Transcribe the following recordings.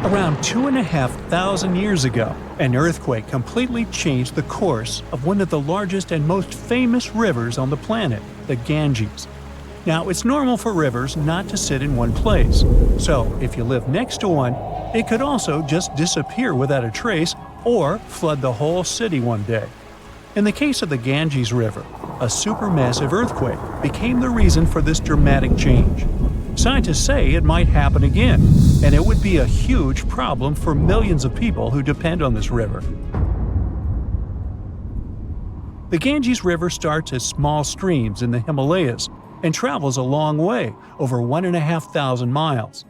Around 2,500 years ago, an earthquake completely changed the course of one of the largest and most famous rivers on the planet, the Ganges. Now, it's normal for rivers not to sit in one place, so if you live next to one, it could also just disappear without a trace or flood the whole city one day. In the case of the Ganges River, a supermassive earthquake became the reason for this dramatic change. Scientists say it might happen again, and it would be a huge problem for millions of people who depend on this river. The Ganges River starts as small streams in the Himalayas and travels a long way, over 1,500 miles.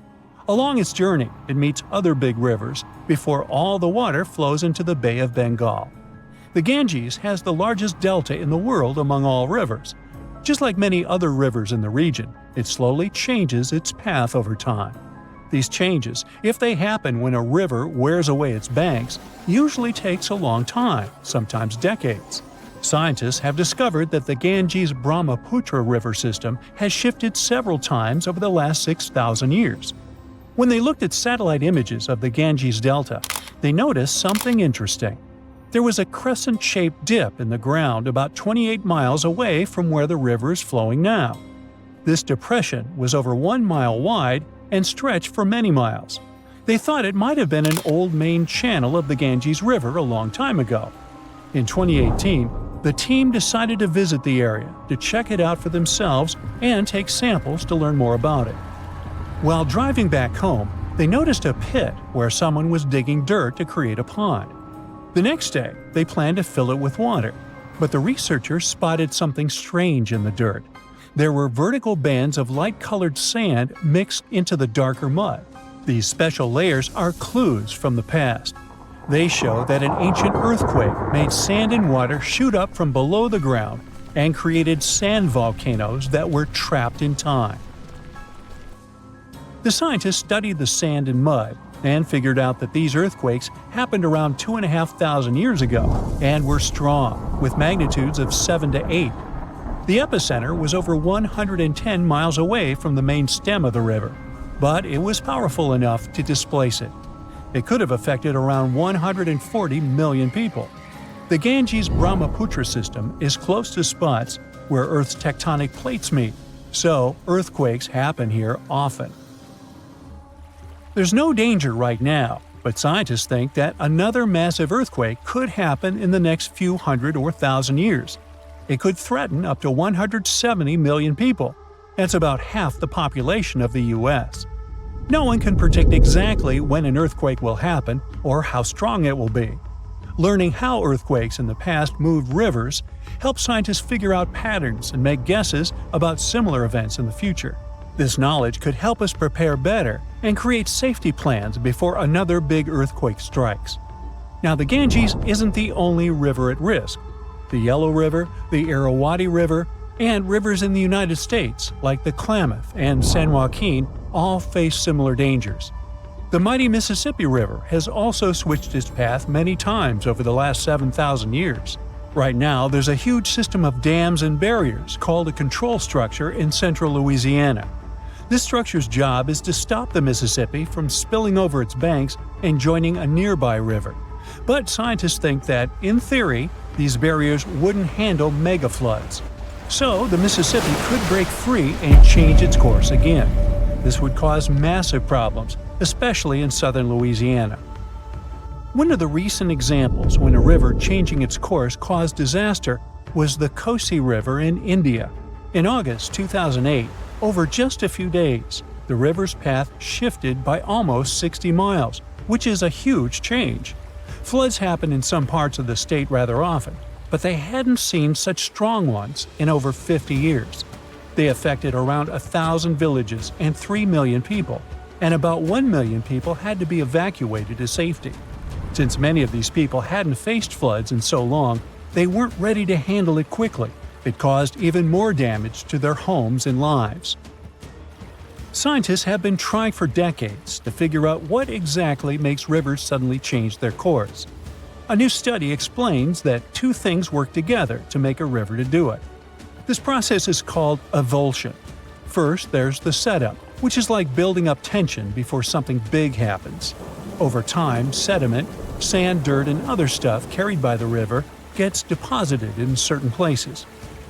Along its journey, it meets other big rivers before all the water flows into the Bay of Bengal. The Ganges has the largest delta in the world among all rivers. Just like many other rivers in the region, it slowly changes its path over time. These changes, if they happen when a river wears away its banks, usually takes a long time, sometimes decades. Scientists have discovered that the Ganges-Brahmaputra river system has shifted several times over the last 6,000 years. When they looked at satellite images of the Ganges Delta, they noticed something interesting. There was a crescent-shaped dip in the ground about 28 miles away from where the river is flowing now. This depression was over 1 mile wide and stretched for many miles. They thought it might have been an old main channel of the Ganges River a long time ago. In 2018, the team decided to visit the area to check it out for themselves and take samples to learn more about it. While driving back home, they noticed a pit where someone was digging dirt to create a pond. The next day, they planned to fill it with water, but the researchers spotted something strange in the dirt. There were vertical bands of light-colored sand mixed into the darker mud. These special layers are clues from the past. They show that an ancient earthquake made sand and water shoot up from below the ground and created sand volcanoes that were trapped in time. The scientists studied the sand and mud and figured out that these earthquakes happened around 2,500 years ago and were strong, with magnitudes of 7 to 8. The epicenter was over 110 miles away from the main stem of the river, but it was powerful enough to displace it. It could have affected around 140 million people. The Ganges-Brahmaputra system is close to spots where Earth's tectonic plates meet, so earthquakes happen here often. There's no danger right now, but scientists think that another massive earthquake could happen in the next few hundred or thousand years. It could threaten up to 170 million people. That's about half the population of the U.S. No one can predict exactly when an earthquake will happen or how strong it will be. Learning how earthquakes in the past moved rivers helps scientists figure out patterns and make guesses about similar events in the future. This knowledge could help us prepare better and create safety plans before another big earthquake strikes. Now, the Ganges isn't the only river at risk. The Yellow River, the Irrawaddy River, and rivers in the United States, like the Klamath and San Joaquin, all face similar dangers. The mighty Mississippi River has also switched its path many times over the last 7,000 years. Right now, there's a huge system of dams and barriers called a control structure in central Louisiana. This structure's job is to stop the Mississippi from spilling over its banks and joining a nearby river. But scientists think that, in theory, these barriers wouldn't handle mega floods. So the Mississippi could break free and change its course again. This would cause massive problems, especially in southern Louisiana. One of the recent examples when a river changing its course caused disaster was the Kosi River in India. In August 2008, over just a few days, the river's path shifted by almost 60 miles, which is a huge change. Floods happen in some parts of the state rather often, but they hadn't seen such strong ones in over 50 years. They affected around 1,000 villages and 3 million people, and about 1 million people had to be evacuated to safety. Since many of these people hadn't faced floods in so long, they weren't ready to handle it quickly. It caused even more damage to their homes and lives. Scientists have been trying for decades to figure out what exactly makes rivers suddenly change their course. A new study explains that two things work together to make a river to do it. This process is called avulsion. First, there's the setup, which is like building up tension before something big happens. Over time, sediment, sand, dirt, and other stuff carried by the river gets deposited in certain places.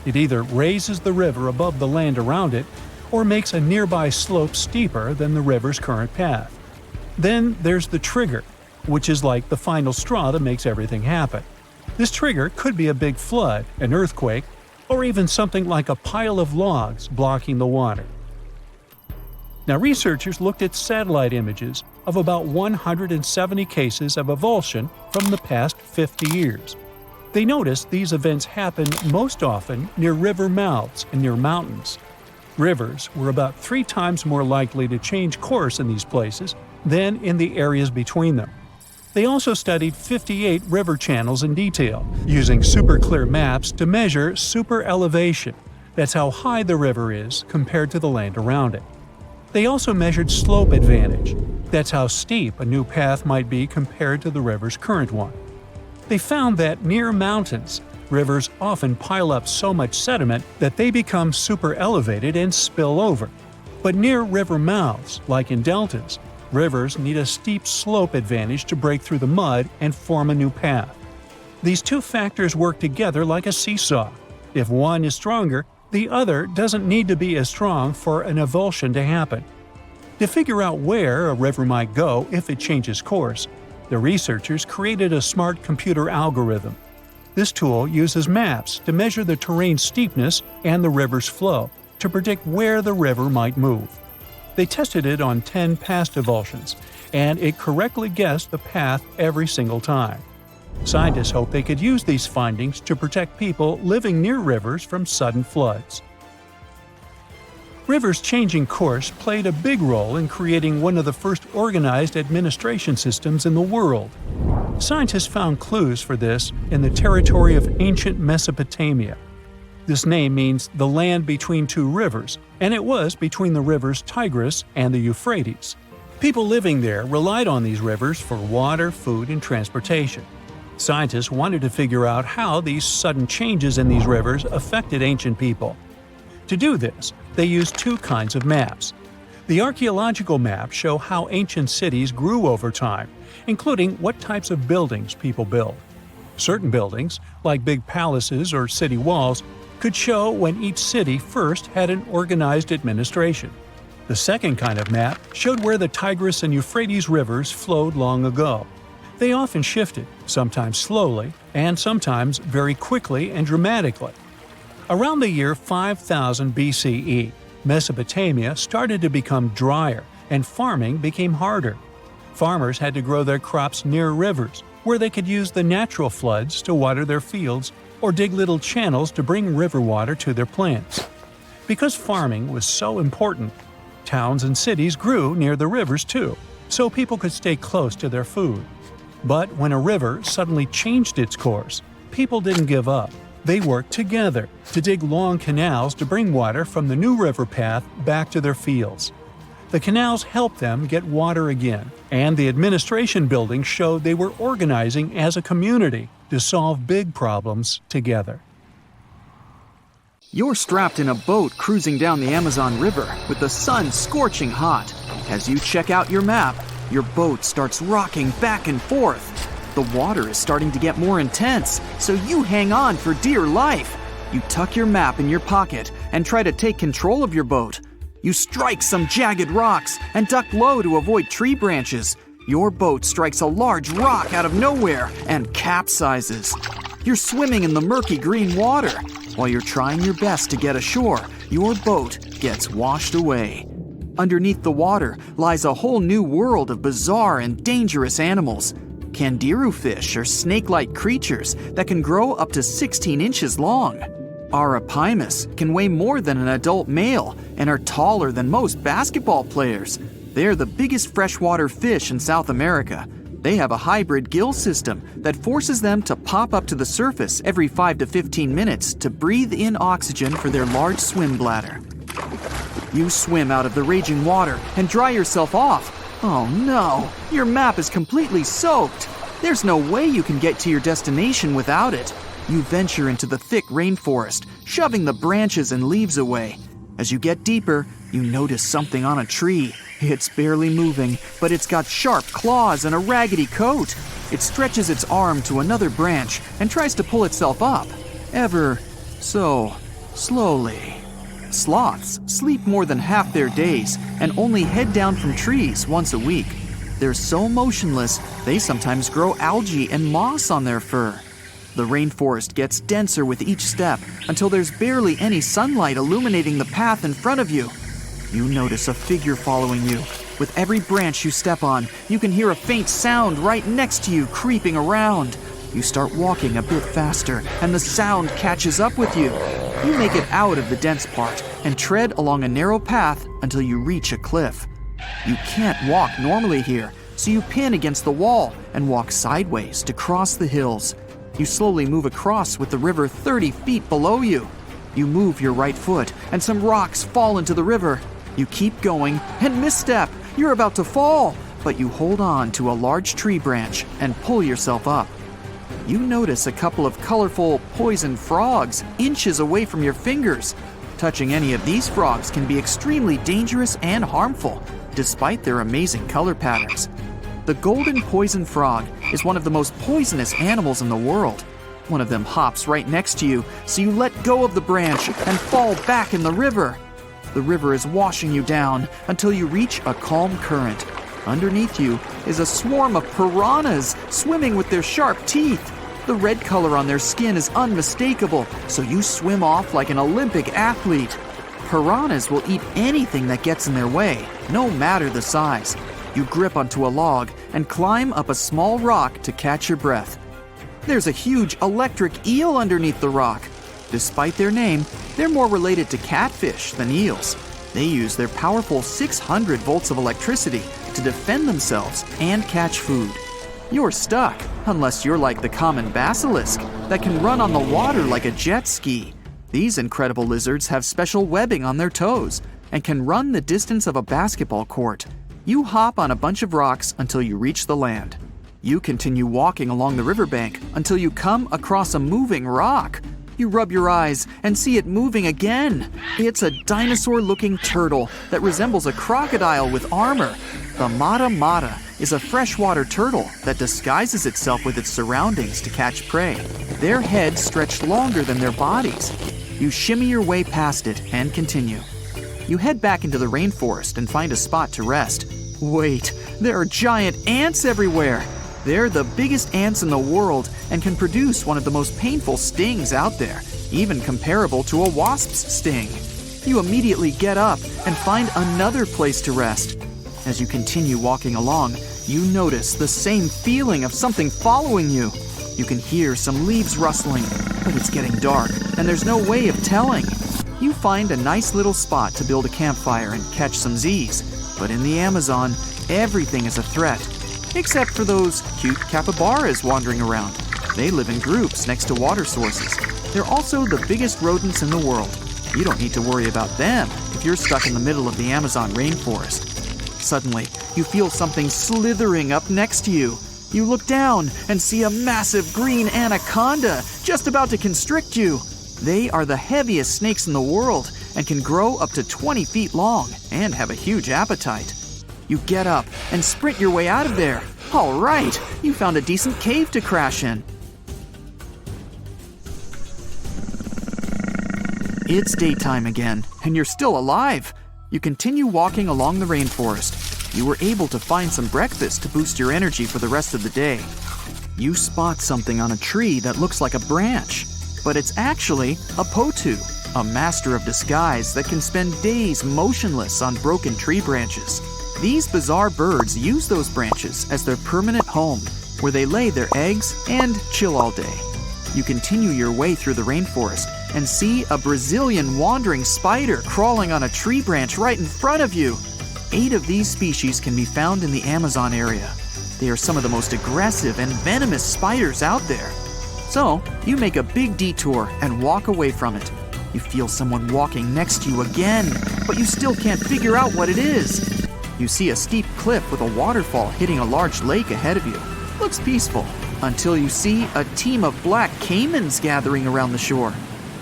It either raises the river above the land around it or makes a nearby slope steeper than the river's current path. Then there's the trigger, which is like the final straw that makes everything happen. This trigger could be a big flood, an earthquake, or even something like a pile of logs blocking the water. Now, researchers looked at satellite images of about 170 cases of avulsion from the past 50 years. They noticed these events happen most often near river mouths and near mountains. Rivers were about 3 times more likely to change course in these places than in the areas between them. They also studied 58 river channels in detail, using super clear maps to measure super elevation. That's how high the river is compared to the land around it. They also measured slope advantage. That's how steep a new path might be compared to the river's current one. They found that near mountains, rivers often pile up so much sediment that they become super elevated and spill over. But near river mouths, like in deltas, rivers need a steep slope advantage to break through the mud and form a new path. These two factors work together like a seesaw. If one is stronger, the other doesn't need to be as strong for an avulsion to happen. To figure out where a river might go if it changes course, the researchers created a smart computer algorithm. This tool uses maps to measure the terrain's steepness and the river's flow to predict where the river might move. They tested it on 10 past avulsions, and it correctly guessed the path every single time. Scientists hope they could use these findings to protect people living near rivers from sudden floods. Rivers changing course played a big role in creating one of the first organized administration systems in the world. Scientists found clues for this in the territory of ancient Mesopotamia. This name means the land between two rivers, and it was between the rivers Tigris and the Euphrates. People living there relied on these rivers for water, food, and transportation. Scientists wanted to figure out how these sudden changes in these rivers affected ancient people. To do this, they used 2 kinds of maps. The archaeological maps show how ancient cities grew over time, including what types of buildings people built. Certain buildings, like big palaces or city walls, could show when each city first had an organized administration. The second kind of map showed where the Tigris and Euphrates rivers flowed long ago. They often shifted, sometimes slowly, and sometimes very quickly and dramatically. Around the year 5000 BCE, Mesopotamia started to become drier and farming became harder. Farmers had to grow their crops near rivers, where they could use the natural floods to water their fields or dig little channels to bring river water to their plants. Because farming was so important, towns and cities grew near the rivers too, so people could stay close to their food. But when a river suddenly changed its course, people didn't give up. They worked together to dig long canals to bring water from the new river path back to their fields. The canals helped them get water again, and the administration buildings showed they were organizing as a community to solve big problems together. You're strapped in a boat cruising down the Amazon River with the sun scorching hot. As you check out your map, your boat starts rocking back and forth. The water is starting to get more intense, so you hang on for dear life. You tuck your map in your pocket and try to take control of your boat. You strike some jagged rocks and duck low to avoid tree branches. Your boat strikes a large rock out of nowhere and capsizes. You're swimming in the murky green water. While you're trying your best to get ashore, your boat gets washed away. Underneath the water lies a whole new world of bizarre and dangerous animals. Candiru fish are snake-like creatures that can grow up to 16 inches long. Arapimus can weigh more than an adult male and are taller than most basketball players. They're the biggest freshwater fish in South America. They have a hybrid gill system that forces them to pop up to the surface every 5 to 15 minutes to breathe in oxygen for their large swim bladder. You swim out of the raging water and dry yourself off. Oh no, your map is completely soaked. There's no way you can get to your destination without it. You venture into the thick rainforest, shoving the branches and leaves away. As you get deeper, You notice something on a tree. It's barely moving, but it's got sharp claws and a raggedy coat. It stretches its arm to another branch and tries to pull itself up, ever so slowly. Sloths sleep more than half their days and only head down from trees once a week. They're so motionless, they sometimes grow algae and moss on their fur. The rainforest gets denser with each step until there's barely any sunlight illuminating the path in front of you. You notice a figure following you. With every branch you step on, you can hear a faint sound right next to you creeping around. You start walking a bit faster, and the sound catches up with you. You make it out of the dense part and tread along a narrow path until you reach a cliff. You can't walk normally here, so you pin against the wall and walk sideways to cross the hills. You slowly move across with the river 30 feet below you. You move your right foot, and some rocks fall into the river. You keep going and misstep. You're about to fall, but you hold on to a large tree branch and pull yourself up. You notice a couple of colorful poison frogs inches away from your fingers. Touching any of these frogs can be extremely dangerous and harmful, despite their amazing color patterns. The golden poison frog is one of the most poisonous animals in the world. One of them hops right next to you, so you let go of the branch and fall back in the river. The river is washing you down until you reach a calm current. Underneath you is a swarm of piranhas swimming with their sharp teeth. The red color on their skin is unmistakable, so you swim off like an Olympic athlete. Piranhas will eat anything that gets in their way, no matter the size. You grip onto a log and climb up a small rock to catch your breath. There's a huge electric eel underneath the rock. Despite their name, they're more related to catfish than eels. They use their powerful 600 volts of electricity to defend themselves and catch food. You're stuck, unless you're like the common basilisk that can run on the water like a jet ski. These incredible lizards have special webbing on their toes and can run the distance of a basketball court. You hop on a bunch of rocks until you reach the land. You continue walking along the riverbank until you come across a moving rock. You rub your eyes and see it moving again. It's a dinosaur-looking turtle that resembles a crocodile with armor. The mata mata is a freshwater turtle that disguises itself with its surroundings to catch prey. Their heads stretch longer than their bodies. You shimmy your way past it and continue. You head back into the rainforest and find a spot to rest. Wait, there are giant ants everywhere. They're the biggest ants in the world and can produce one of the most painful stings out there, even comparable to a wasp's sting. You immediately get up and find another place to rest. As you continue walking along, you notice the same feeling of something following you. You can hear some leaves rustling, but it's getting dark and there's no way of telling. You find a nice little spot to build a campfire and catch some Z's. But in the Amazon, everything is a threat. Except for those cute capybaras wandering around. They live in groups next to water sources. They're also the biggest rodents in the world. You don't need to worry about them if you're stuck in the middle of the Amazon rainforest. Suddenly, you feel something slithering up next to you. You look down and see a massive green anaconda just about to constrict you. They are the heaviest snakes in the world and can grow up to 20 feet long and have a huge appetite. You get up and sprint your way out of there. All right, you found a decent cave to crash in. It's daytime again, and you're still alive. You continue walking along the rainforest. You were able to find some breakfast to boost your energy for the rest of the day. You spot something on a tree that looks like a branch, but it's actually a potu, a master of disguise that can spend days motionless on broken tree branches. These bizarre birds use those branches as their permanent home, where they lay their eggs and chill all day. You continue your way through the rainforest and see a Brazilian wandering spider crawling on a tree branch right in front of you. 8 of these species can be found in the Amazon area. They are some of the most aggressive and venomous spiders out there. So, you make a big detour and walk away from it. You feel someone walking next to you again, but you still can't figure out what it is. You see a steep cliff with a waterfall hitting a large lake ahead of you. Looks peaceful, until you see a team of black caimans gathering around the shore.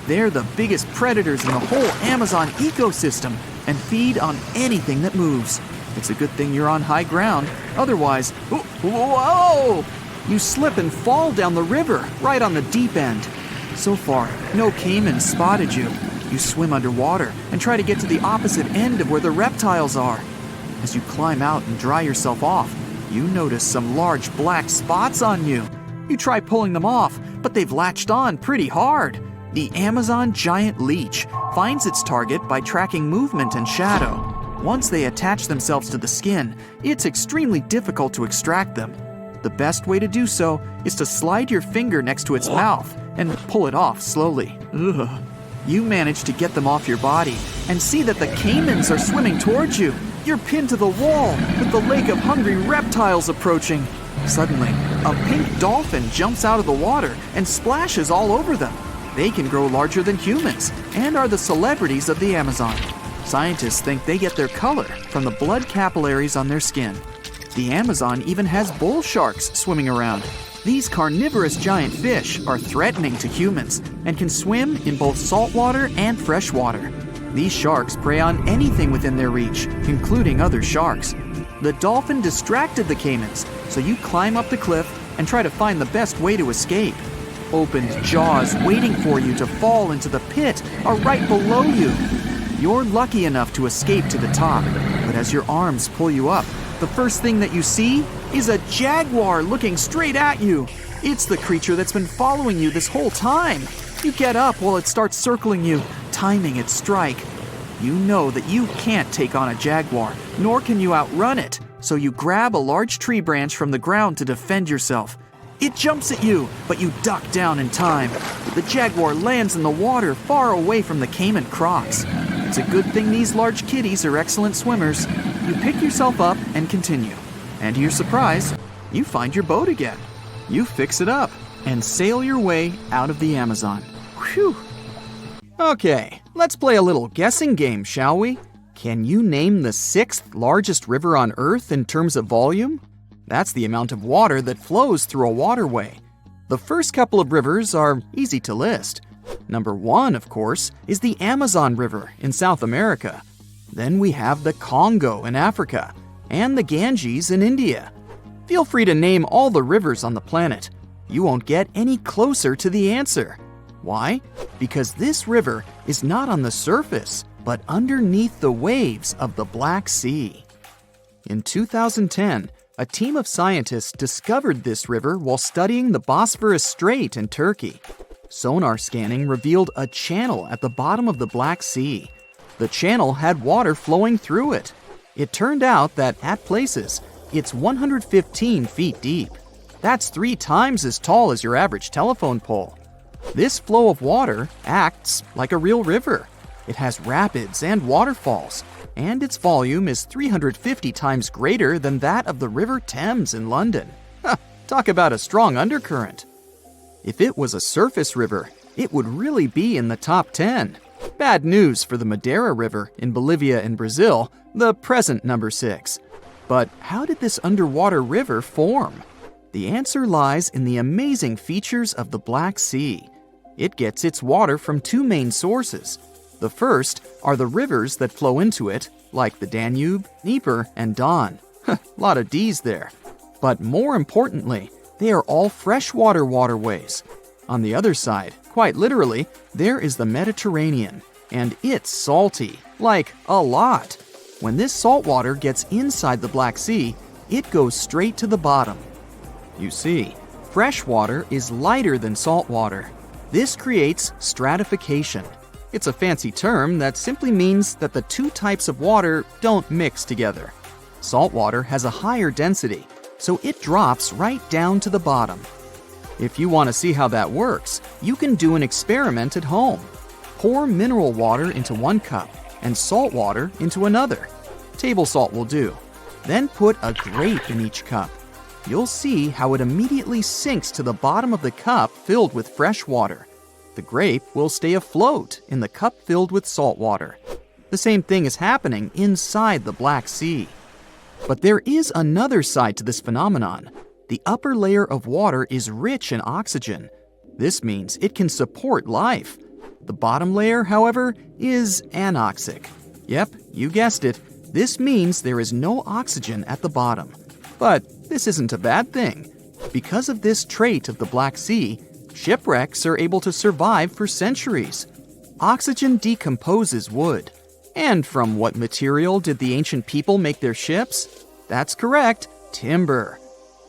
They're the biggest predators in the whole Amazon ecosystem. and feed on anything that moves. It's a good thing you're on high ground, otherwise, whoa! You slip and fall down the river, right on the deep end. So far, no caimans spotted you. You swim underwater and try to get to the opposite end of where the reptiles are. As you climb out and dry yourself off, you notice some large black spots on you. You try pulling them off, but they've latched on pretty hard. The Amazon giant leech finds its target by tracking movement and shadow. Once they attach themselves to the skin, it's extremely difficult to extract them. The best way to do so is to slide your finger next to its mouth and pull it off slowly. Ugh. You manage to get them off your body and see that the caimans are swimming towards you. You're pinned to the wall with the lake of hungry reptiles approaching. Suddenly, a pink dolphin jumps out of the water and splashes all over them. They can grow larger than humans and are the celebrities of the Amazon. Scientists think they get their color from the blood capillaries on their skin. The Amazon even has bull sharks swimming around. These carnivorous giant fish are threatening to humans and can swim in both saltwater and freshwater. These sharks prey on anything within their reach, including other sharks. The dolphin distracted the caimans, so you climb up the cliff and try to find the best way to escape. Opened jaws waiting for you to fall into the pit are right below you. You're lucky enough to escape to the top, but as your arms pull you up, the first thing that you see is a jaguar looking straight at you. It's the creature that's been following you this whole time. You get up while it starts circling you, timing its strike. You know that you can't take on a jaguar, nor can you outrun it, so you grab a large tree branch from the ground to defend yourself. It jumps at you, but you duck down in time. The jaguar lands in the water far away from the caiman crocs. It's a good thing these large kitties are excellent swimmers. You pick yourself up and continue. And to your surprise, you find your boat again. You fix it up and sail your way out of the Amazon. Whew. Okay, let's play a little guessing game, shall we? Can you name the 6th largest river on Earth in terms of volume? That's the amount of water that flows through a waterway. The first couple of rivers are easy to list. Number 1, of course, is the Amazon River in South America. Then we have the Congo in Africa and the Ganges in India. Feel free to name all the rivers on the planet. You won't get any closer to the answer. Why? Because this river is not on the surface, but underneath the waves of the Black Sea. In 2010, a team of scientists discovered this river while studying the Bosphorus Strait in Turkey. Sonar scanning revealed a channel at the bottom of the Black Sea. The channel had water flowing through it. It turned out that at places, it's 115 feet deep. That's 3 times as tall as your average telephone pole. This flow of water acts like a real river. It has rapids and waterfalls, and its volume is 350 times greater than that of the River Thames in London. Talk about a strong undercurrent. If it was a surface river, it would really be in the top 10. Bad news for the Madeira River in Bolivia and Brazil, the present number 6. But how did this underwater river form? The answer lies in the amazing features of the Black Sea. It gets its water from 2 main sources. The first are the rivers that flow into it, like the Danube, Dnieper, and Don. Lot of D's there. But more importantly, they are all freshwater waterways. On the other side, quite literally, there is the Mediterranean, and it's salty, like a lot. When this salt water gets inside the Black Sea, it goes straight to the bottom. You see, fresh water is lighter than salt water. This creates stratification. It's a fancy term that simply means that the 2 types of water don't mix together. Salt water has a higher density, so it drops right down to the bottom. If you want to see how that works, you can do an experiment at home. Pour mineral water into 1 cup and salt water into another. Table salt will do. Then put a grape in each cup. You'll see how it immediately sinks to the bottom of the cup filled with fresh water. The grape will stay afloat in the cup filled with salt water. The same thing is happening inside the Black Sea. But there is another side to this phenomenon. The upper layer of water is rich in oxygen. This means it can support life. The bottom layer, however, is anoxic. Yep, you guessed it. This means there is no oxygen at the bottom. But this isn't a bad thing. Because of this trait of the Black Sea, shipwrecks are able to survive for centuries. Oxygen decomposes wood. And from what material did the ancient people make their ships? That's correct, timber.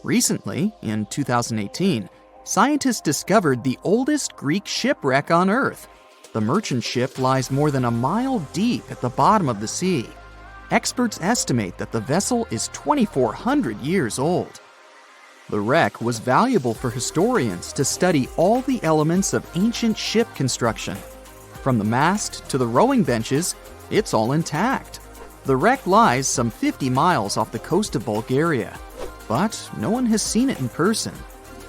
Recently, in 2018, scientists discovered the oldest Greek shipwreck on Earth. The merchant ship lies more than a mile deep at the bottom of the sea. Experts estimate that the vessel is 2,400 years old. The wreck was valuable for historians to study all the elements of ancient ship construction. From the mast to the rowing benches, it's all intact. The wreck lies some 50 miles off the coast of Bulgaria, but no one has seen it in person.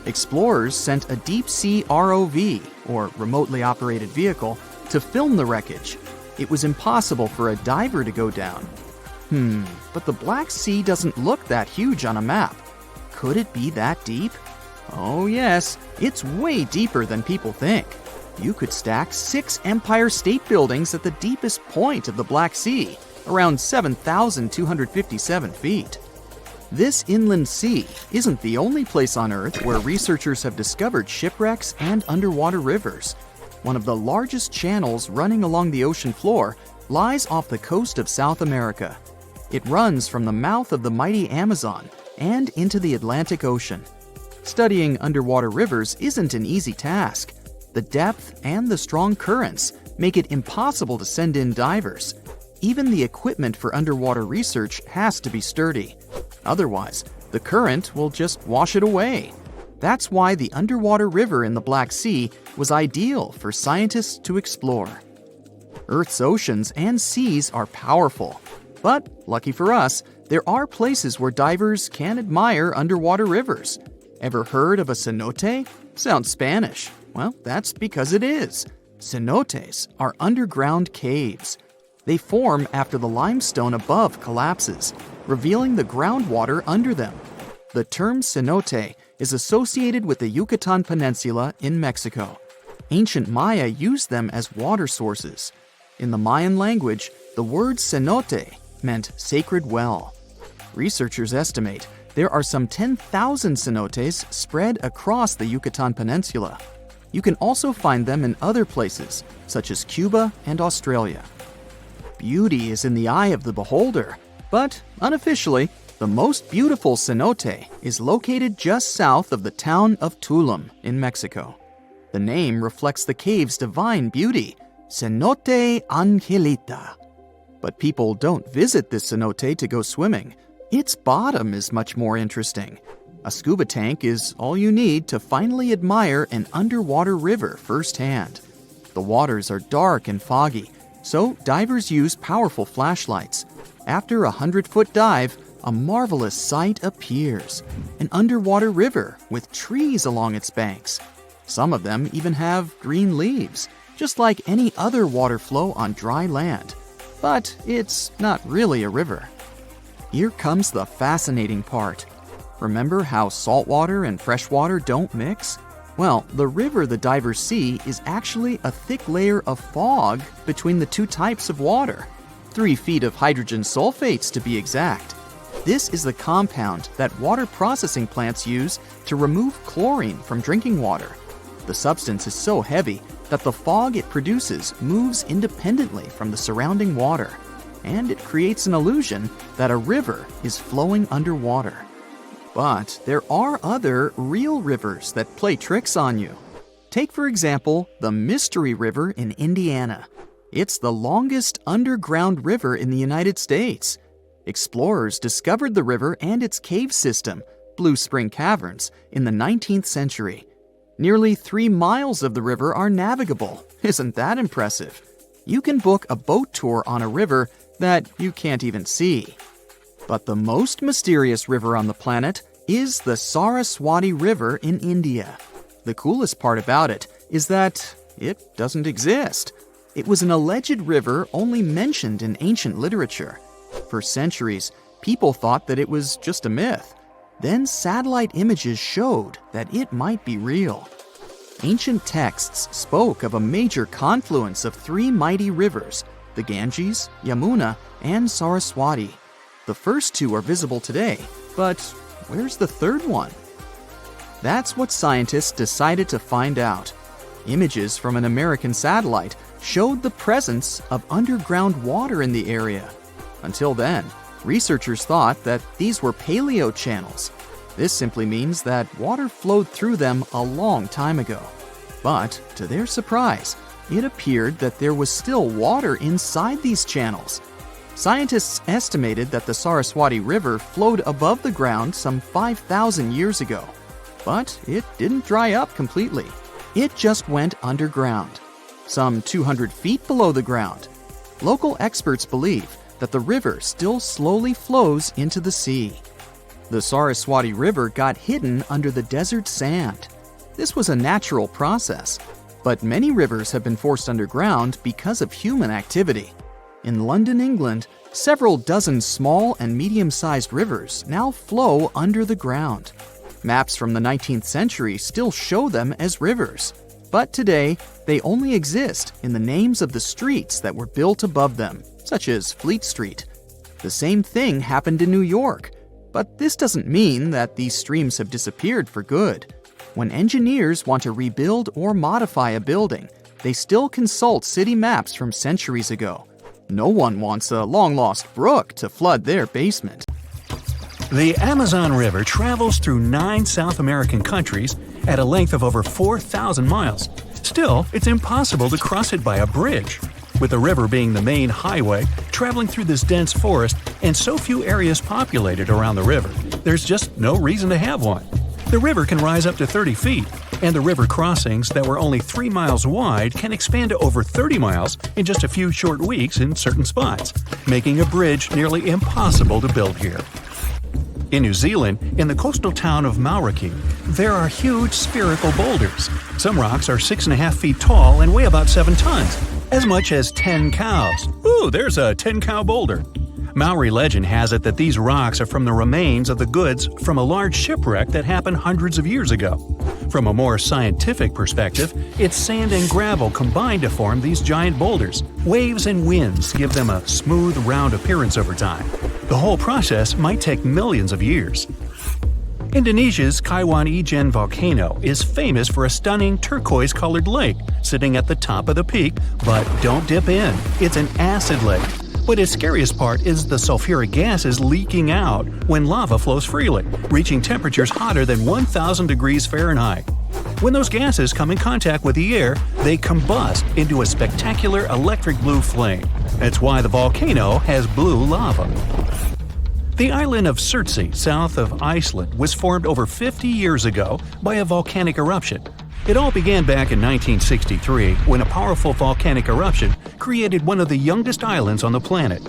Explorers sent a deep-sea ROV, or remotely operated vehicle, to film the wreckage. It was impossible for a diver to go down. But the Black Sea doesn't look that huge on a map. Could it be that deep? Oh yes, it's way deeper than people think. You could stack 6 Empire State Buildings at the deepest point of the Black Sea, around 7,257 feet. This inland sea isn't the only place on Earth where researchers have discovered shipwrecks and underwater rivers. One of the largest channels running along the ocean floor lies off the coast of South America. It runs from the mouth of the mighty Amazon and into the Atlantic Ocean. Studying underwater rivers isn't an easy task. The depth and the strong currents make it impossible to send in divers. Even the equipment for underwater research has to be sturdy. Otherwise, the current will just wash it away. That's why the underwater river in the Black Sea was ideal for scientists to explore. Earth's oceans and seas are powerful. But, lucky for us, there are places where divers can admire underwater rivers. Ever heard of a cenote? Sounds Spanish. Well, that's because it is. Cenotes are underground caves. They form after the limestone above collapses, revealing the groundwater under them. The term cenote is associated with the Yucatan Peninsula in Mexico. Ancient Maya used them as water sources. In the Mayan language, the word cenote meant sacred well. Researchers estimate there are some 10,000 cenotes spread across the Yucatan Peninsula. You can also find them in other places, such as Cuba and Australia. Beauty is in the eye of the beholder, but unofficially, the most beautiful cenote is located just south of the town of Tulum in Mexico. The name reflects the cave's divine beauty, Cenote Angelita. But people don't visit this cenote to go swimming. Its bottom is much more interesting. A scuba tank is all you need to finally admire an underwater river firsthand. The waters are dark and foggy, so divers use powerful flashlights. After a 100-foot dive, a marvelous sight appears. An underwater river with trees along its banks. Some of them even have green leaves, just like any other water flow on dry land. But it's not really a river. Here comes the fascinating part. Remember how saltwater and freshwater don't mix? Well, the river the divers see is actually a thick layer of fog between the two types of water. 3 feet of hydrogen sulfates to be exact. This is the compound that water processing plants use to remove chlorine from drinking water. The substance is so heavy that the fog it produces moves independently from the surrounding water, and it creates an illusion that a river is flowing underwater. But there are other real rivers that play tricks on you. Take, for example, the Mystery River in Indiana. It's the longest underground river in the United States. Explorers discovered the river and its cave system, Blue Spring Caverns, in the 19th century. Nearly 3 miles of the river are navigable. Isn't that impressive? You can book a boat tour on a river that you can't even see. But the most mysterious river on the planet is the Saraswati River in India. The coolest part about it is that it doesn't exist. It was an alleged river only mentioned in ancient literature. For centuries, people thought that it was just a myth. Then satellite images showed that it might be real. Ancient texts spoke of a major confluence of 3 mighty rivers, the Ganges, Yamuna, and Saraswati. The first two are visible today, but where's the third one? That's what scientists decided to find out. Images from an American satellite showed the presence of underground water in the area. Until then, researchers thought that these were paleo channels. This simply means that water flowed through them a long time ago. But, to their surprise, it appeared that there was still water inside these channels. Scientists estimated that the Saraswati River flowed above the ground some 5,000 years ago. But it didn't dry up completely. It just went underground, some 200 feet below the ground. Local experts believe that the river still slowly flows into the sea. The Saraswati River got hidden under the desert sand. This was a natural process, but many rivers have been forced underground because of human activity. In London, England, several dozen small and medium-sized rivers now flow under the ground. Maps from the 19th century still show them as rivers, but today they only exist in the names of the streets that were built above them, such as Fleet Street. The same thing happened in New York, but this doesn't mean that these streams have disappeared for good. When engineers want to rebuild or modify a building, they still consult city maps from centuries ago. No one wants a long-lost brook to flood their basement. The Amazon River travels through 9 South American countries at a length of over 4,000 miles. Still, it's impossible to cross it by a bridge. With the river being the main highway, traveling through this dense forest, and so few areas populated around the river, there's just no reason to have one. The river can rise up to 30 feet, and the river crossings that were only 3 miles wide can expand to over 30 miles in just a few short weeks in certain spots, making a bridge nearly impossible to build here. In New Zealand, in the coastal town of Mauriki, there are huge spherical boulders. Some rocks are 6.5 feet tall and weigh about 7 tons, as much as 10 cows. Ooh, there's a 10-cow boulder. Maori legend has it that these rocks are from the remains of the goods from a large shipwreck that happened hundreds of years ago. From a more scientific perspective, it's sand and gravel combined to form these giant boulders. Waves and winds give them a smooth, round appearance over time. The whole process might take millions of years. Indonesia's Kaiwan Ijen volcano is famous for a stunning turquoise-colored lake sitting at the top of the peak, but don't dip in. It's an acid lake. But its scariest part is the sulfuric gases leaking out when lava flows freely, reaching temperatures hotter than 1,000 degrees Fahrenheit. When those gases come in contact with the air, they combust into a spectacular electric blue flame. That's why the volcano has blue lava. The island of Surtsey, south of Iceland, was formed over 50 years ago by a volcanic eruption. It all began back in 1963 when a powerful volcanic eruption created one of the youngest islands on the planet.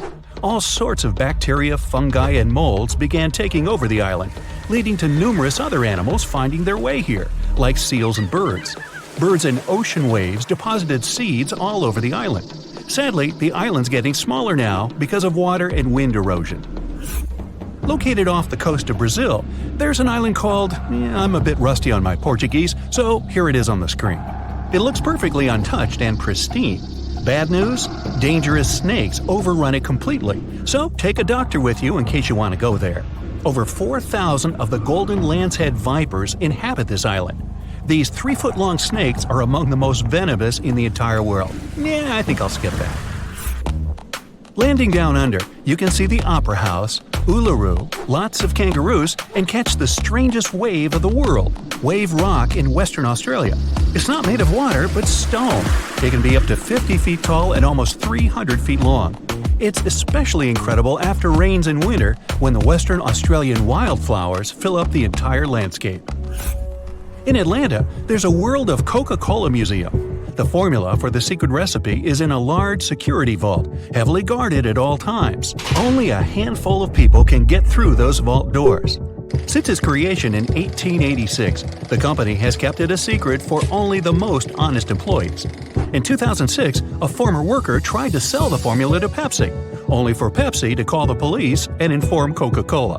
All sorts of bacteria, fungi, and molds began taking over the island, leading to numerous other animals finding their way here, like seals and birds. Birds and ocean waves deposited seeds all over the island. Sadly, the island's getting smaller now because of water and wind erosion. Located off the coast of Brazil, there's an island called… I'm a bit rusty on my Portuguese, so here it is on the screen. It looks perfectly untouched and pristine. Bad news? Dangerous snakes overrun it completely, so take a doctor with you in case you want to go there. Over 4,000 of the golden lancehead vipers inhabit this island. These 3-foot-long snakes are among the most venomous in the entire world. I think I'll skip that. Landing down under, you can see the Opera House, Uluru, lots of kangaroos, and catch the strangest wave of the world, Wave Rock in Western Australia. It's not made of water, but stone. It can be up to 50 feet tall and almost 300 feet long. It's especially incredible after rains in winter when the Western Australian wildflowers fill up the entire landscape. In Atlanta, there's a World of Coca-Cola museum. The formula for the secret recipe is in a large security vault, heavily guarded at all times. Only a handful of people can get through those vault doors. Since its creation in 1886, the company has kept it a secret for only the most honest employees. In 2006, a former worker tried to sell the formula to Pepsi, only for Pepsi to call the police and inform Coca-Cola.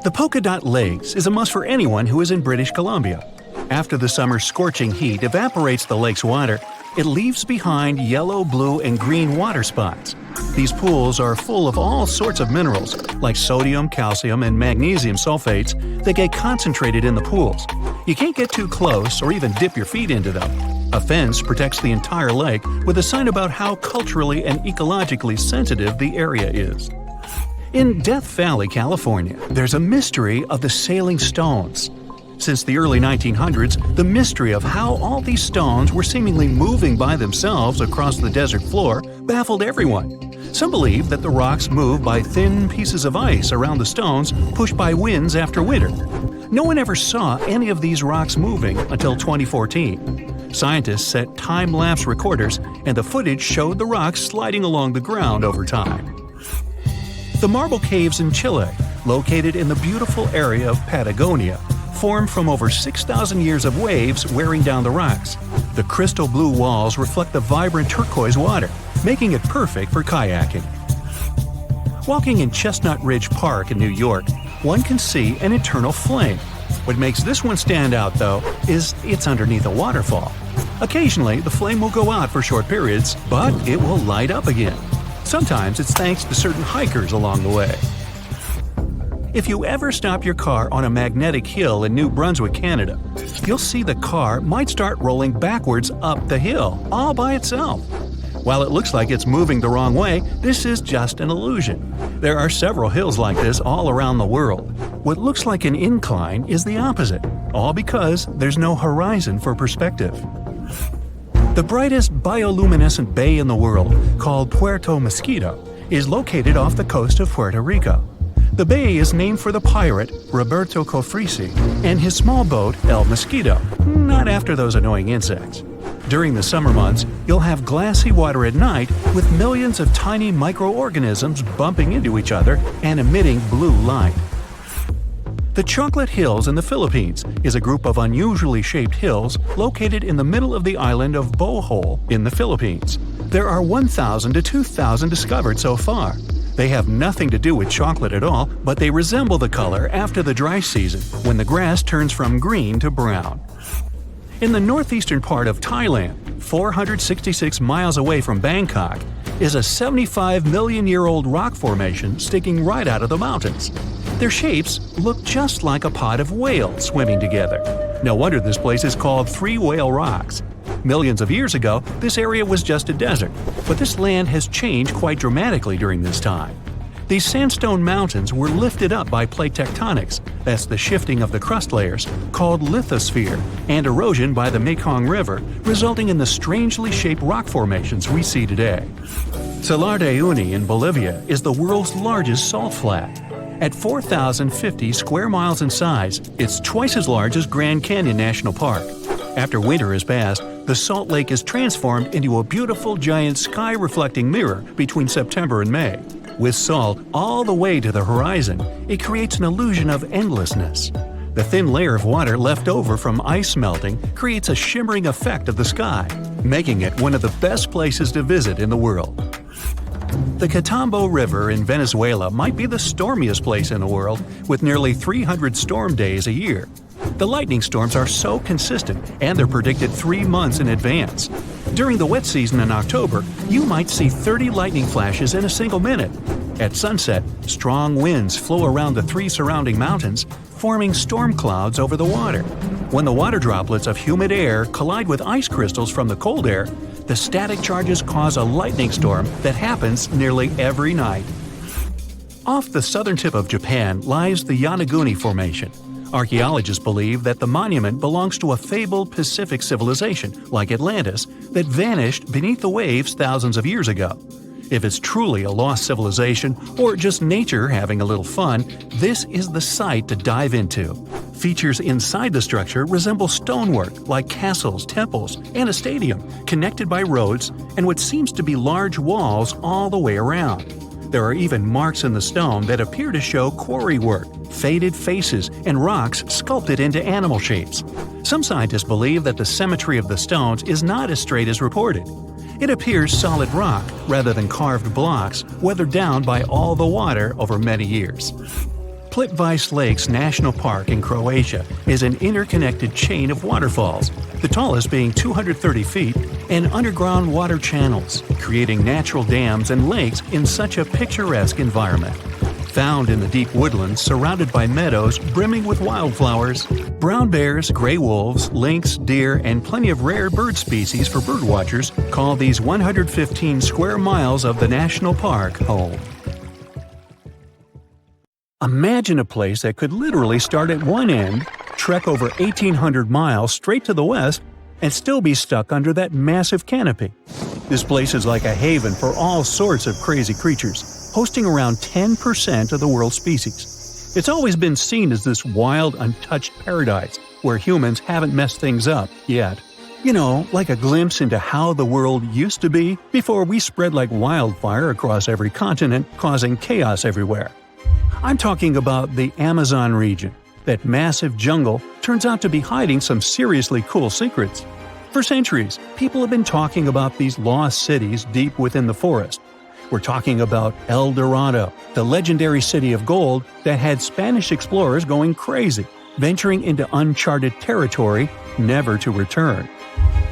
The Polka Dot Lakes is a must for anyone who is in British Columbia. After the summer's scorching heat evaporates the lake's water, it leaves behind yellow, blue, and green water spots. These pools are full of all sorts of minerals, like sodium, calcium, and magnesium sulfates, that get concentrated in the pools. You can't get too close or even dip your feet into them. A fence protects the entire lake with a sign about how culturally and ecologically sensitive the area is. In Death Valley, California, there's a mystery of the sailing stones. Since the early 1900s, the mystery of how all these stones were seemingly moving by themselves across the desert floor baffled everyone. Some believe that the rocks move by thin pieces of ice around the stones pushed by winds after winter. No one ever saw any of these rocks moving until 2014. Scientists set time-lapse recorders, and the footage showed the rocks sliding along the ground over time. The marble caves in Chile, located in the beautiful area of Patagonia, formed from over 6,000 years of waves wearing down the rocks. The crystal blue walls reflect the vibrant turquoise water, making it perfect for kayaking. Walking in Chestnut Ridge Park in New York, one can see an eternal flame. What makes this one stand out, though, is it's underneath a waterfall. Occasionally, the flame will go out for short periods, but it will light up again. Sometimes it's thanks to certain hikers along the way. If you ever stop your car on a magnetic hill in New Brunswick, Canada, you'll see the car might start rolling backwards up the hill, all by itself. While it looks like it's moving the wrong way, this is just an illusion. There are several hills like this all around the world. What looks like an incline is the opposite, all because there's no horizon for perspective. The brightest bioluminescent bay in the world, called Puerto Mosquito, is located off the coast of Puerto Rico. The bay is named for the pirate Roberto Cofresi and his small boat El Mosquito, not after those annoying insects. During the summer months, you'll have glassy water at night with millions of tiny microorganisms bumping into each other and emitting blue light. The Chocolate Hills in the Philippines is a group of unusually shaped hills located in the middle of the island of Bohol in the Philippines. There are 1,000 to 2,000 discovered so far. They have nothing to do with chocolate at all, but they resemble the color after the dry season, when the grass turns from green to brown. In the northeastern part of Thailand, 466 miles away from Bangkok, is a 75-million-year-old rock formation sticking right out of the mountains. Their shapes look just like a pod of whales swimming together. No wonder this place is called Three Whale Rocks. Millions of years ago, this area was just a desert, but this land has changed quite dramatically during this time. These sandstone mountains were lifted up by plate tectonics, that's the shifting of the crust layers, called lithosphere, and erosion by the Mekong River, resulting in the strangely shaped rock formations we see today. Salar de Uyuni in Bolivia is the world's largest salt flat. At 4,050 square miles in size, it's twice as large as Grand Canyon National Park. After winter has passed, the salt lake is transformed into a beautiful giant sky-reflecting mirror between September and May. With salt all the way to the horizon, it creates an illusion of endlessness. The thin layer of water left over from ice melting creates a shimmering effect of the sky, making it one of the best places to visit in the world. The Catambo River in Venezuela might be the stormiest place in the world, with nearly 300 storm days a year. The lightning storms are so consistent, and they're predicted 3 months in advance. During the wet season in October, you might see 30 lightning flashes in a single minute. At sunset, strong winds flow around the 3 surrounding mountains, forming storm clouds over the water. When the water droplets of humid air collide with ice crystals from the cold air, the static charges cause a lightning storm that happens nearly every night. Off the southern tip of Japan lies the Yonaguni Formation. Archaeologists believe that the monument belongs to a fabled Pacific civilization, like Atlantis, that vanished beneath the waves thousands of years ago. If it's truly a lost civilization, or just nature having a little fun, this is the site to dive into. Features inside the structure resemble stonework like castles, temples, and a stadium, connected by roads and what seems to be large walls all the way around. There are even marks in the stone that appear to show quarry work, faded faces, and rocks sculpted into animal shapes. Some scientists believe that the symmetry of the stones is not as straight as reported. It appears solid rock rather than carved blocks weathered down by all the water over many years. Plitvice Lakes National Park in Croatia is an interconnected chain of waterfalls, the tallest being 230 feet, and underground water channels, creating natural dams and lakes in such a picturesque environment. Found in the deep woodlands surrounded by meadows brimming with wildflowers, brown bears, gray wolves, lynx, deer, and plenty of rare bird species for birdwatchers call these 115 square miles of the national park home. Imagine a place that could literally start at one end, trek over 1,800 miles straight to the west, and still be stuck under that massive canopy. This place is like a haven for all sorts of crazy creatures, hosting around 10% of the world's species. It's always been seen as this wild, untouched paradise where humans haven't messed things up yet. You know, like a glimpse into how the world used to be before we spread like wildfire across every continent, causing chaos everywhere. I'm talking about the Amazon region. That massive jungle turns out to be hiding some seriously cool secrets. For centuries, people have been talking about these lost cities deep within the forest. We're talking about El Dorado, the legendary city of gold that had Spanish explorers going crazy, venturing into uncharted territory, never to return.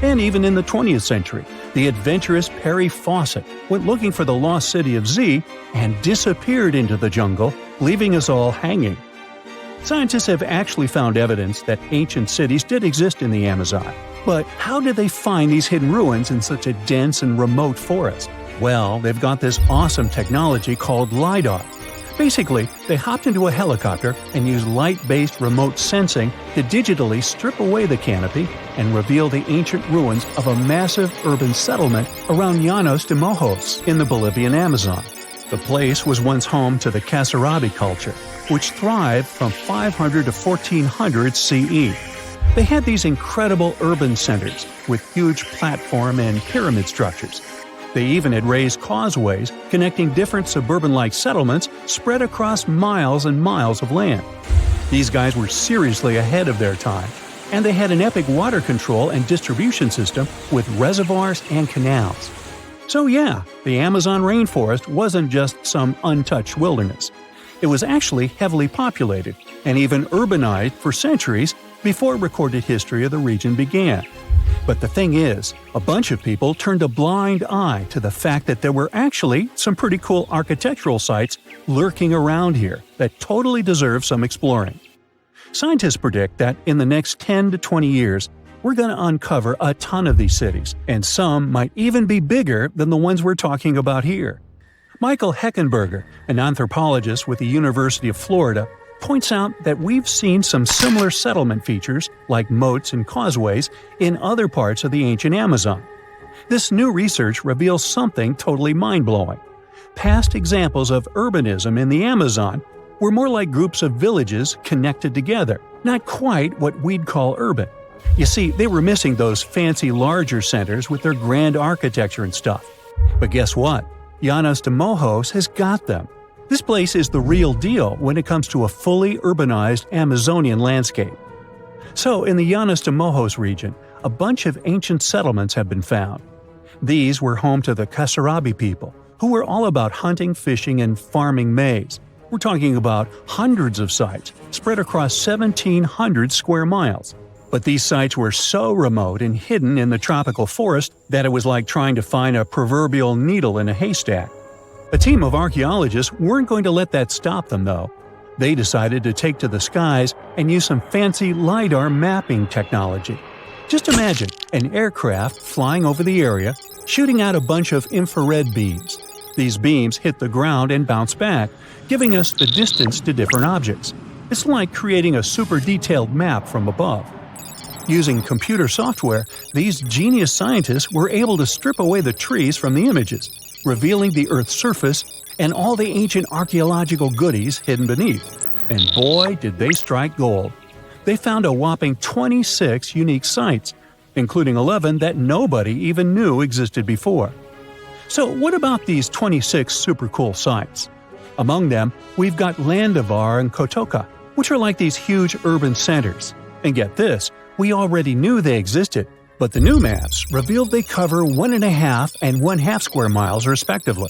And even in the 20th century, the adventurous Perry Fawcett went looking for the lost city of Z and disappeared into the jungle, leaving us all hanging. Scientists have actually found evidence that ancient cities did exist in the Amazon. But how did they find these hidden ruins in such a dense and remote forest? Well, they've got this awesome technology called LiDAR. Basically, they hopped into a helicopter and used light-based remote sensing to digitally strip away the canopy and reveal the ancient ruins of a massive urban settlement around Llanos de Mojos in the Bolivian Amazon. The place was once home to the Kasarabi culture, which thrived from 500 to 1400 CE. They had these incredible urban centers with huge platform and pyramid structures. They even had raised causeways connecting different suburban-like settlements spread across miles and miles of land. These guys were seriously ahead of their time, and they had an epic water control and distribution system with reservoirs and canals. So yeah, the Amazon rainforest wasn't just some untouched wilderness. It was actually heavily populated and even urbanized for centuries before recorded history of the region began. But the thing is, a bunch of people turned a blind eye to the fact that there were actually some pretty cool architectural sites lurking around here that totally deserve some exploring. Scientists predict that in the next 10 to 20 years, we're going to uncover a ton of these cities, and some might even be bigger than the ones we're talking about here. Michael Heckenberger, an anthropologist with the University of Florida, points out that we've seen some similar settlement features, like moats and causeways, in other parts of the ancient Amazon. This new research reveals something totally mind-blowing. Past examples of urbanism in the Amazon were more like groups of villages connected together, not quite what we'd call urban. You see, they were missing those fancy larger centers with their grand architecture and stuff. But guess what? Llanos de Mojos has got them. This place is the real deal when it comes to a fully urbanized Amazonian landscape. So, in the Llanos de Mojos region, a bunch of ancient settlements have been found. These were home to the Kasarabi people, who were all about hunting, fishing, and farming maize. We're talking about hundreds of sites spread across 1,700 square miles. But these sites were so remote and hidden in the tropical forest that it was like trying to find a proverbial needle in a haystack. A team of archaeologists weren't going to let that stop them, though. They decided to take to the skies and use some fancy LiDAR mapping technology. Just imagine an aircraft flying over the area, shooting out a bunch of infrared beams. These beams hit the ground and bounce back, giving us the distance to different objects. It's like creating a super detailed map from above. Using computer software, these genius scientists were able to strip away the trees from the images, revealing the Earth's surface and all the ancient archaeological goodies hidden beneath. And boy, did they strike gold. They found a whopping 26 unique sites, including 11 that nobody even knew existed before. So what about these 26 super cool sites? Among them, we've got Landivar and Kotoka, which are like these huge urban centers. And get this, we already knew they existed, but the new maps revealed they cover 1.5 and 1/2 square miles respectively.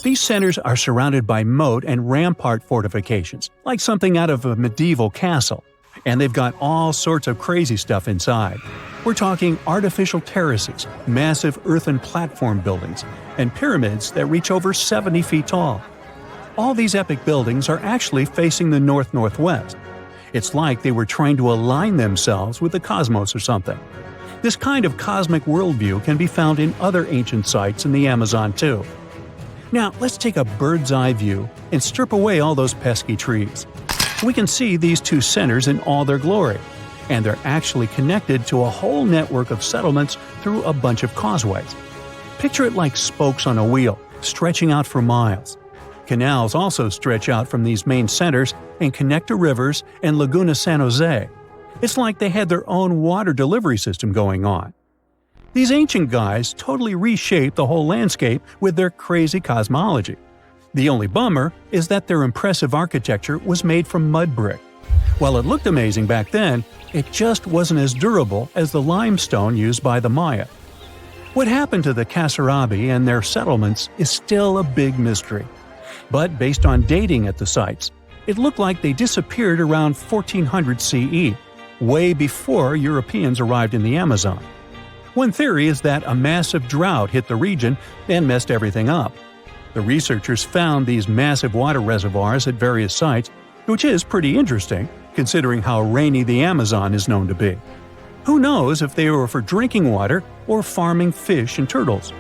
These centers are surrounded by moat and rampart fortifications, like something out of a medieval castle. And they've got all sorts of crazy stuff inside. We're talking artificial terraces, massive earthen platform buildings, and pyramids that reach over 70 feet tall. All these epic buildings are actually facing the north-northwest. It's like they were trying to align themselves with the cosmos or something. This kind of cosmic worldview can be found in other ancient sites in the Amazon too. Now, let's take a bird's-eye view and strip away all those pesky trees. We can see these two centers in all their glory, and they're actually connected to a whole network of settlements through a bunch of causeways. Picture it like spokes on a wheel, stretching out for miles. Canals also stretch out from these main centers and connect to rivers and Laguna San Jose. It's like they had their own water delivery system going on. These ancient guys totally reshaped the whole landscape with their crazy cosmology. The only bummer is that their impressive architecture was made from mud brick. While it looked amazing back then, it just wasn't as durable as the limestone used by the Maya. What happened to the Kasarabi and their settlements is still a big mystery. But based on dating at the sites, it looked like they disappeared around 1400 CE, way before Europeans arrived in the Amazon. One theory is that a massive drought hit the region and messed everything up. The researchers found these massive water reservoirs at various sites, which is pretty interesting, considering how rainy the Amazon is known to be. Who knows if they were for drinking water or farming fish and turtles?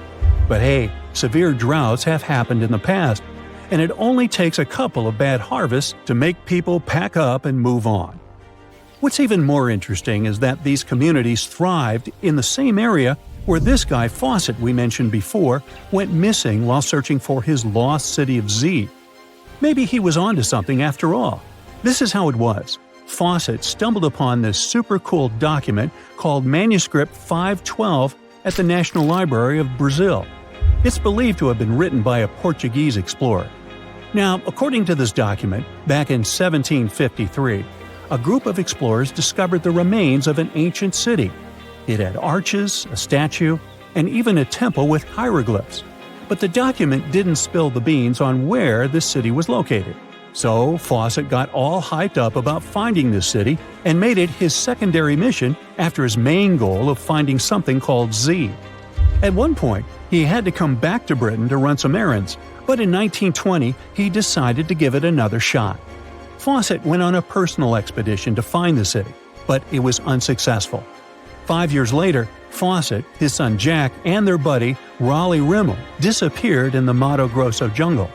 But hey, severe droughts have happened in the past, and it only takes a couple of bad harvests to make people pack up and move on. What's even more interesting is that these communities thrived in the same area where this guy Fawcett we mentioned before went missing while searching for his lost city of Z. Maybe he was onto something after all. This is how it was. Fawcett stumbled upon this super cool document called Manuscript 512 at the National Library of Brazil. It's believed to have been written by a Portuguese explorer. Now, according to this document, back in 1753, a group of explorers discovered the remains of an ancient city. It had arches, a statue, and even a temple with hieroglyphs. But the document didn't spill the beans on where this city was located. So Fawcett got all hyped up about finding this city and made it his secondary mission after his main goal of finding something called Z. At one point, he had to come back to Britain to run some errands, but in 1920 he decided to give it another shot. Fawcett went on a personal expedition to find the city, but it was unsuccessful. 5 years later, Fawcett, his son Jack, and their buddy Raleigh Rimmel disappeared in the Mato Grosso jungle.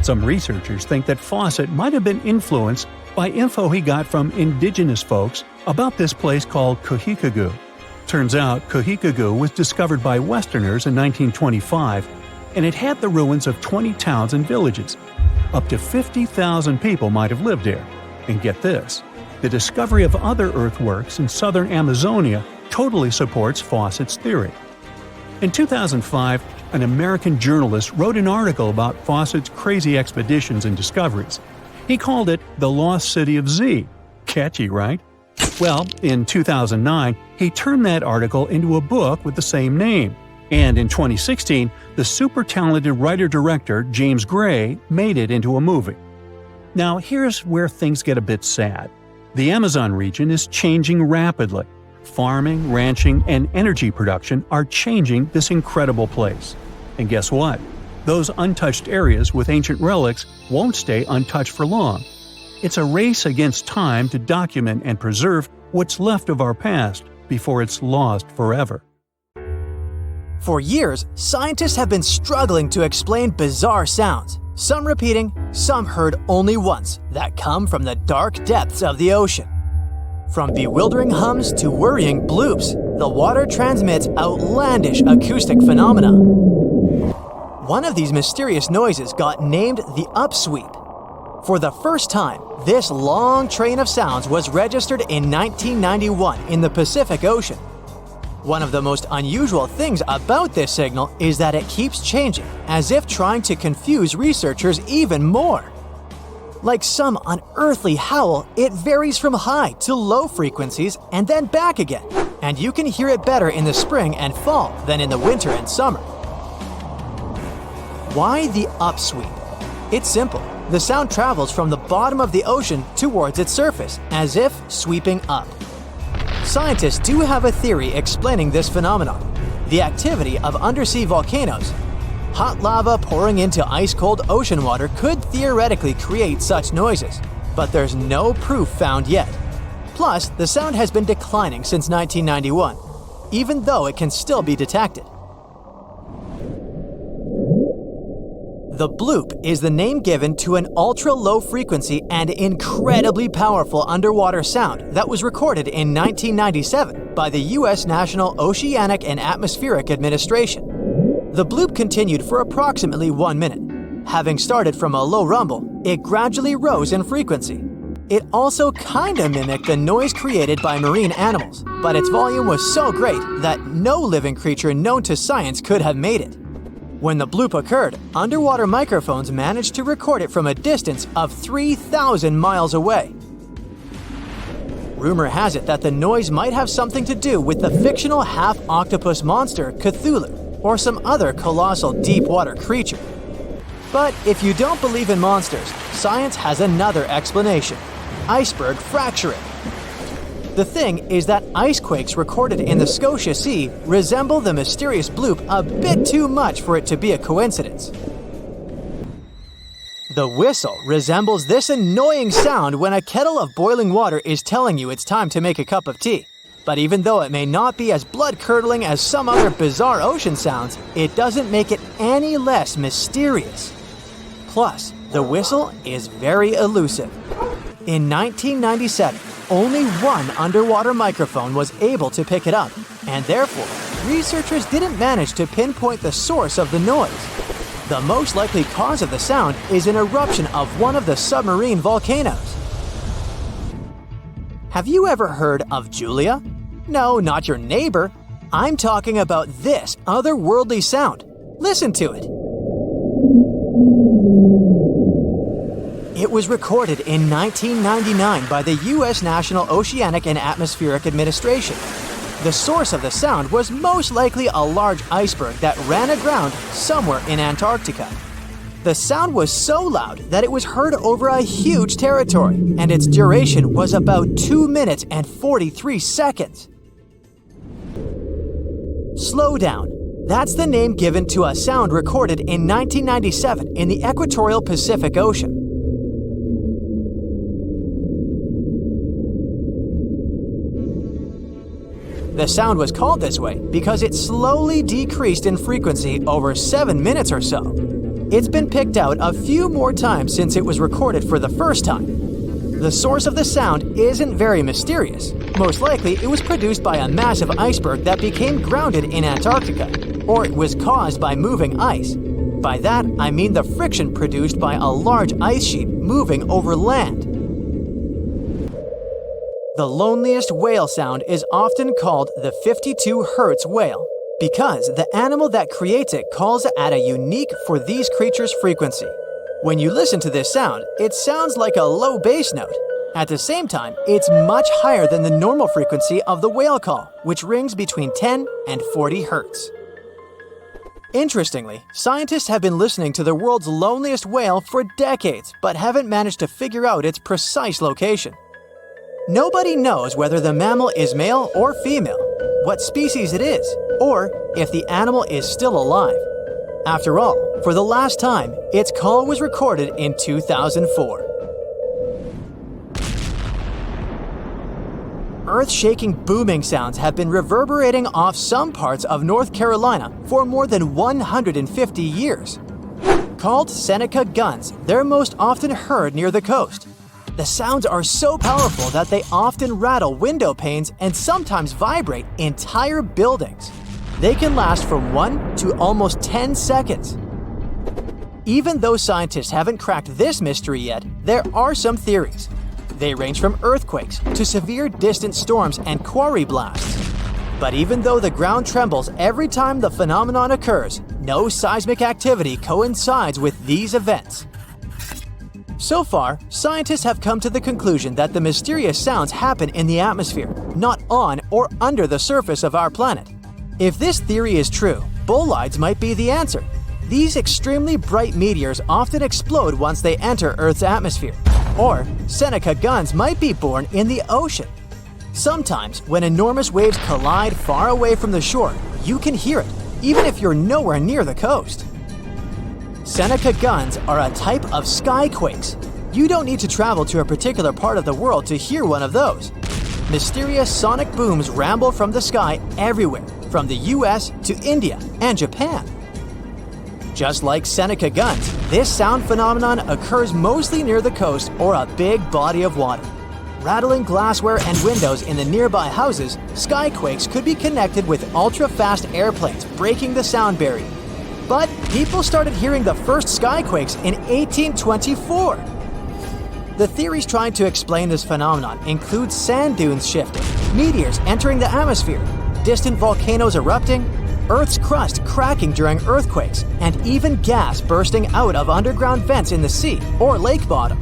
Some researchers think that Fawcett might have been influenced by info he got from indigenous folks about this place called Cujicagú. Turns out Cujicagú was discovered by Westerners in 1925, and it had the ruins of 20 towns and villages. Up to 50,000 people might have lived here. And get this, the discovery of other earthworks in southern Amazonia totally supports Fawcett's theory. In 2005, an American journalist wrote an article about Fawcett's crazy expeditions and discoveries. He called it The Lost City of Z. Catchy, right? Well, in 2009, he turned that article into a book with the same name. And in 2016, the super talented writer-director James Gray made it into a movie. Now, here's where things get a bit sad. The Amazon region is changing rapidly. Farming, ranching, and energy production are changing this incredible place. And guess what? Those untouched areas with ancient relics won't stay untouched for long. It's a race against time to document and preserve what's left of our past before it's lost forever. For years, scientists have been struggling to explain bizarre sounds, some repeating, some heard only once, that come from the dark depths of the ocean. From bewildering hums to worrying bloops, the water transmits outlandish acoustic phenomena. One of these mysterious noises got named the upsweep. For the first time, this long train of sounds was registered in 1991 in the Pacific Ocean. One of the most unusual things about this signal is that it keeps changing, as if trying to confuse researchers even more. Like some unearthly howl, it varies from high to low frequencies and then back again, and you can hear it better in the spring and fall than in the winter and summer. Why the upsweep? It's simple. The sound travels from the bottom of the ocean towards its surface, as if sweeping up. Scientists do have a theory explaining this phenomenon: the activity of undersea volcanoes. Hot lava pouring into ice-cold ocean water could theoretically create such noises, but there's no proof found yet. Plus, the sound has been declining since 1991, even though it can still be detected. The bloop is the name given to an ultra-low frequency and incredibly powerful underwater sound that was recorded in 1997 by the U.S. National Oceanic and Atmospheric Administration. The bloop continued for approximately 1 minute. Having started from a low rumble, it gradually rose in frequency. It also kinda mimicked the noise created by marine animals, but its volume was so great that no living creature known to science could have made it. When the bloop occurred, underwater microphones managed to record it from a distance of 3,000 miles away. Rumor has it that the noise might have something to do with the fictional half-octopus monster Cthulhu, or some other colossal deep-water creature. But if you don't believe in monsters, science has another explanation: iceberg fracturing. The thing is that ice quakes recorded in the Scotia Sea resemble the mysterious bloop a bit too much for it to be a coincidence. The whistle resembles this annoying sound when a kettle of boiling water is telling you it's time to make a cup of tea. But even though it may not be as blood-curdling as some other bizarre ocean sounds, it doesn't make it any less mysterious. Plus, the whistle is very elusive. In 1997, only one underwater microphone was able to pick it up, and therefore, researchers didn't manage to pinpoint the source of the noise. The most likely cause of the sound is an eruption of one of the submarine volcanoes. Have you ever heard of Julia? No, not your neighbor. I'm talking about this otherworldly sound. Listen to it. It was recorded in 1999 by the U.S. National Oceanic and Atmospheric Administration. The source of the sound was most likely a large iceberg that ran aground somewhere in Antarctica. The sound was so loud that it was heard over a huge territory, and its duration was about 2 minutes and 43 seconds. Slow down. That's the name given to a sound recorded in 1997 in the equatorial Pacific Ocean. The sound was called this way because it slowly decreased in frequency over 7 minutes or so. It's been picked out a few more times since it was recorded for the first time. The source of the sound isn't very mysterious. Most likely, it was produced by a massive iceberg that became grounded in Antarctica, or it was caused by moving ice. By that, I mean the friction produced by a large ice sheet moving over land. The loneliest whale sound is often called the 52 Hz whale because the animal that creates it calls at a unique for these creatures frequency. When you listen to this sound, it sounds like a low bass note. At the same time, it's much higher than the normal frequency of the whale call, which rings between 10 and 40 Hz. Interestingly, scientists have been listening to the world's loneliest whale for decades, but haven't managed to figure out its precise location. Nobody knows whether the mammal is male or female, what species it is, or if the animal is still alive. After all, for the last time, its call was recorded in 2004. Earth-shaking booming sounds have been reverberating off some parts of North Carolina for more than 150 years. Called Seneca guns, they're most often heard near the coast. The sounds are so powerful that they often rattle window panes and sometimes vibrate entire buildings. They can last from 1 to almost 10 seconds. Even though scientists haven't cracked this mystery yet, there are some theories. They range from earthquakes to severe distant storms and quarry blasts. But even though the ground trembles every time the phenomenon occurs, no seismic activity coincides with these events. So far, scientists have come to the conclusion that the mysterious sounds happen in the atmosphere, not on or under the surface of our planet. If this theory is true, bolides might be the answer. These extremely bright meteors often explode once they enter Earth's atmosphere. Or Seneca guns might be born in the ocean. Sometimes, when enormous waves collide far away from the shore, you can hear it, even if you're nowhere near the coast. Seneca guns are a type of skyquakes. You don't need to travel to a particular part of the world to hear one of those. Mysterious sonic booms ramble from the sky everywhere, from the US to India and Japan. Just like Seneca guns, this sound phenomenon occurs mostly near the coast or a big body of water. Rattling glassware and windows in the nearby houses, skyquakes could be connected with ultra-fast airplanes breaking the sound barrier. But people started hearing the first skyquakes in 1824. The theories trying to explain this phenomenon include sand dunes shifting, meteors entering the atmosphere, distant volcanoes erupting, Earth's crust cracking during earthquakes, and even gas bursting out of underground vents in the sea or lake bottom.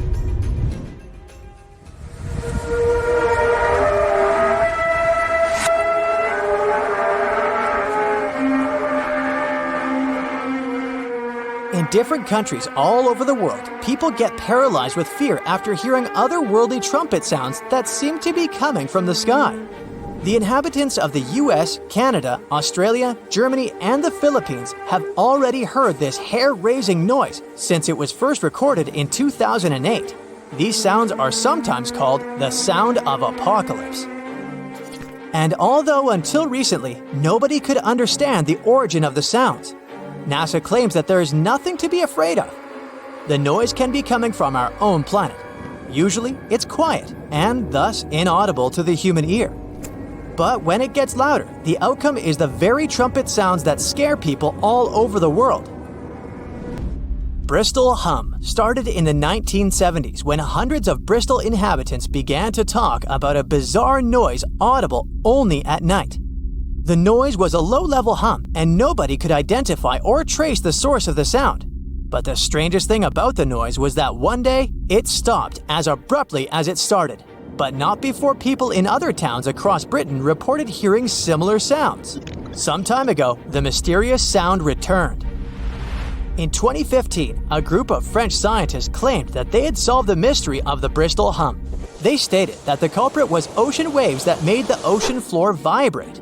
In different countries all over the world, people get paralyzed with fear after hearing otherworldly trumpet sounds that seem to be coming from the sky. The inhabitants of the US, Canada, Australia, Germany, and the Philippines have already heard this hair-raising noise since it was first recorded in 2008. These sounds are sometimes called the sound of apocalypse. And although until recently, nobody could understand the origin of the sounds, NASA claims that there is nothing to be afraid of. The noise can be coming from our own planet. Usually, it's quiet and thus inaudible to the human ear. But when it gets louder, the outcome is the very trumpet sounds that scare people all over the world. Bristol hum started in the 1970s when hundreds of Bristol inhabitants began to talk about a bizarre noise audible only at night. The noise was a low-level hum, and nobody could identify or trace the source of the sound. But the strangest thing about the noise was that one day, it stopped as abruptly as it started. But not before people in other towns across Britain reported hearing similar sounds. Some time ago, the mysterious sound returned. In 2015, a group of French scientists claimed that they had solved the mystery of the Bristol hum. They stated that the culprit was ocean waves that made the ocean floor vibrate.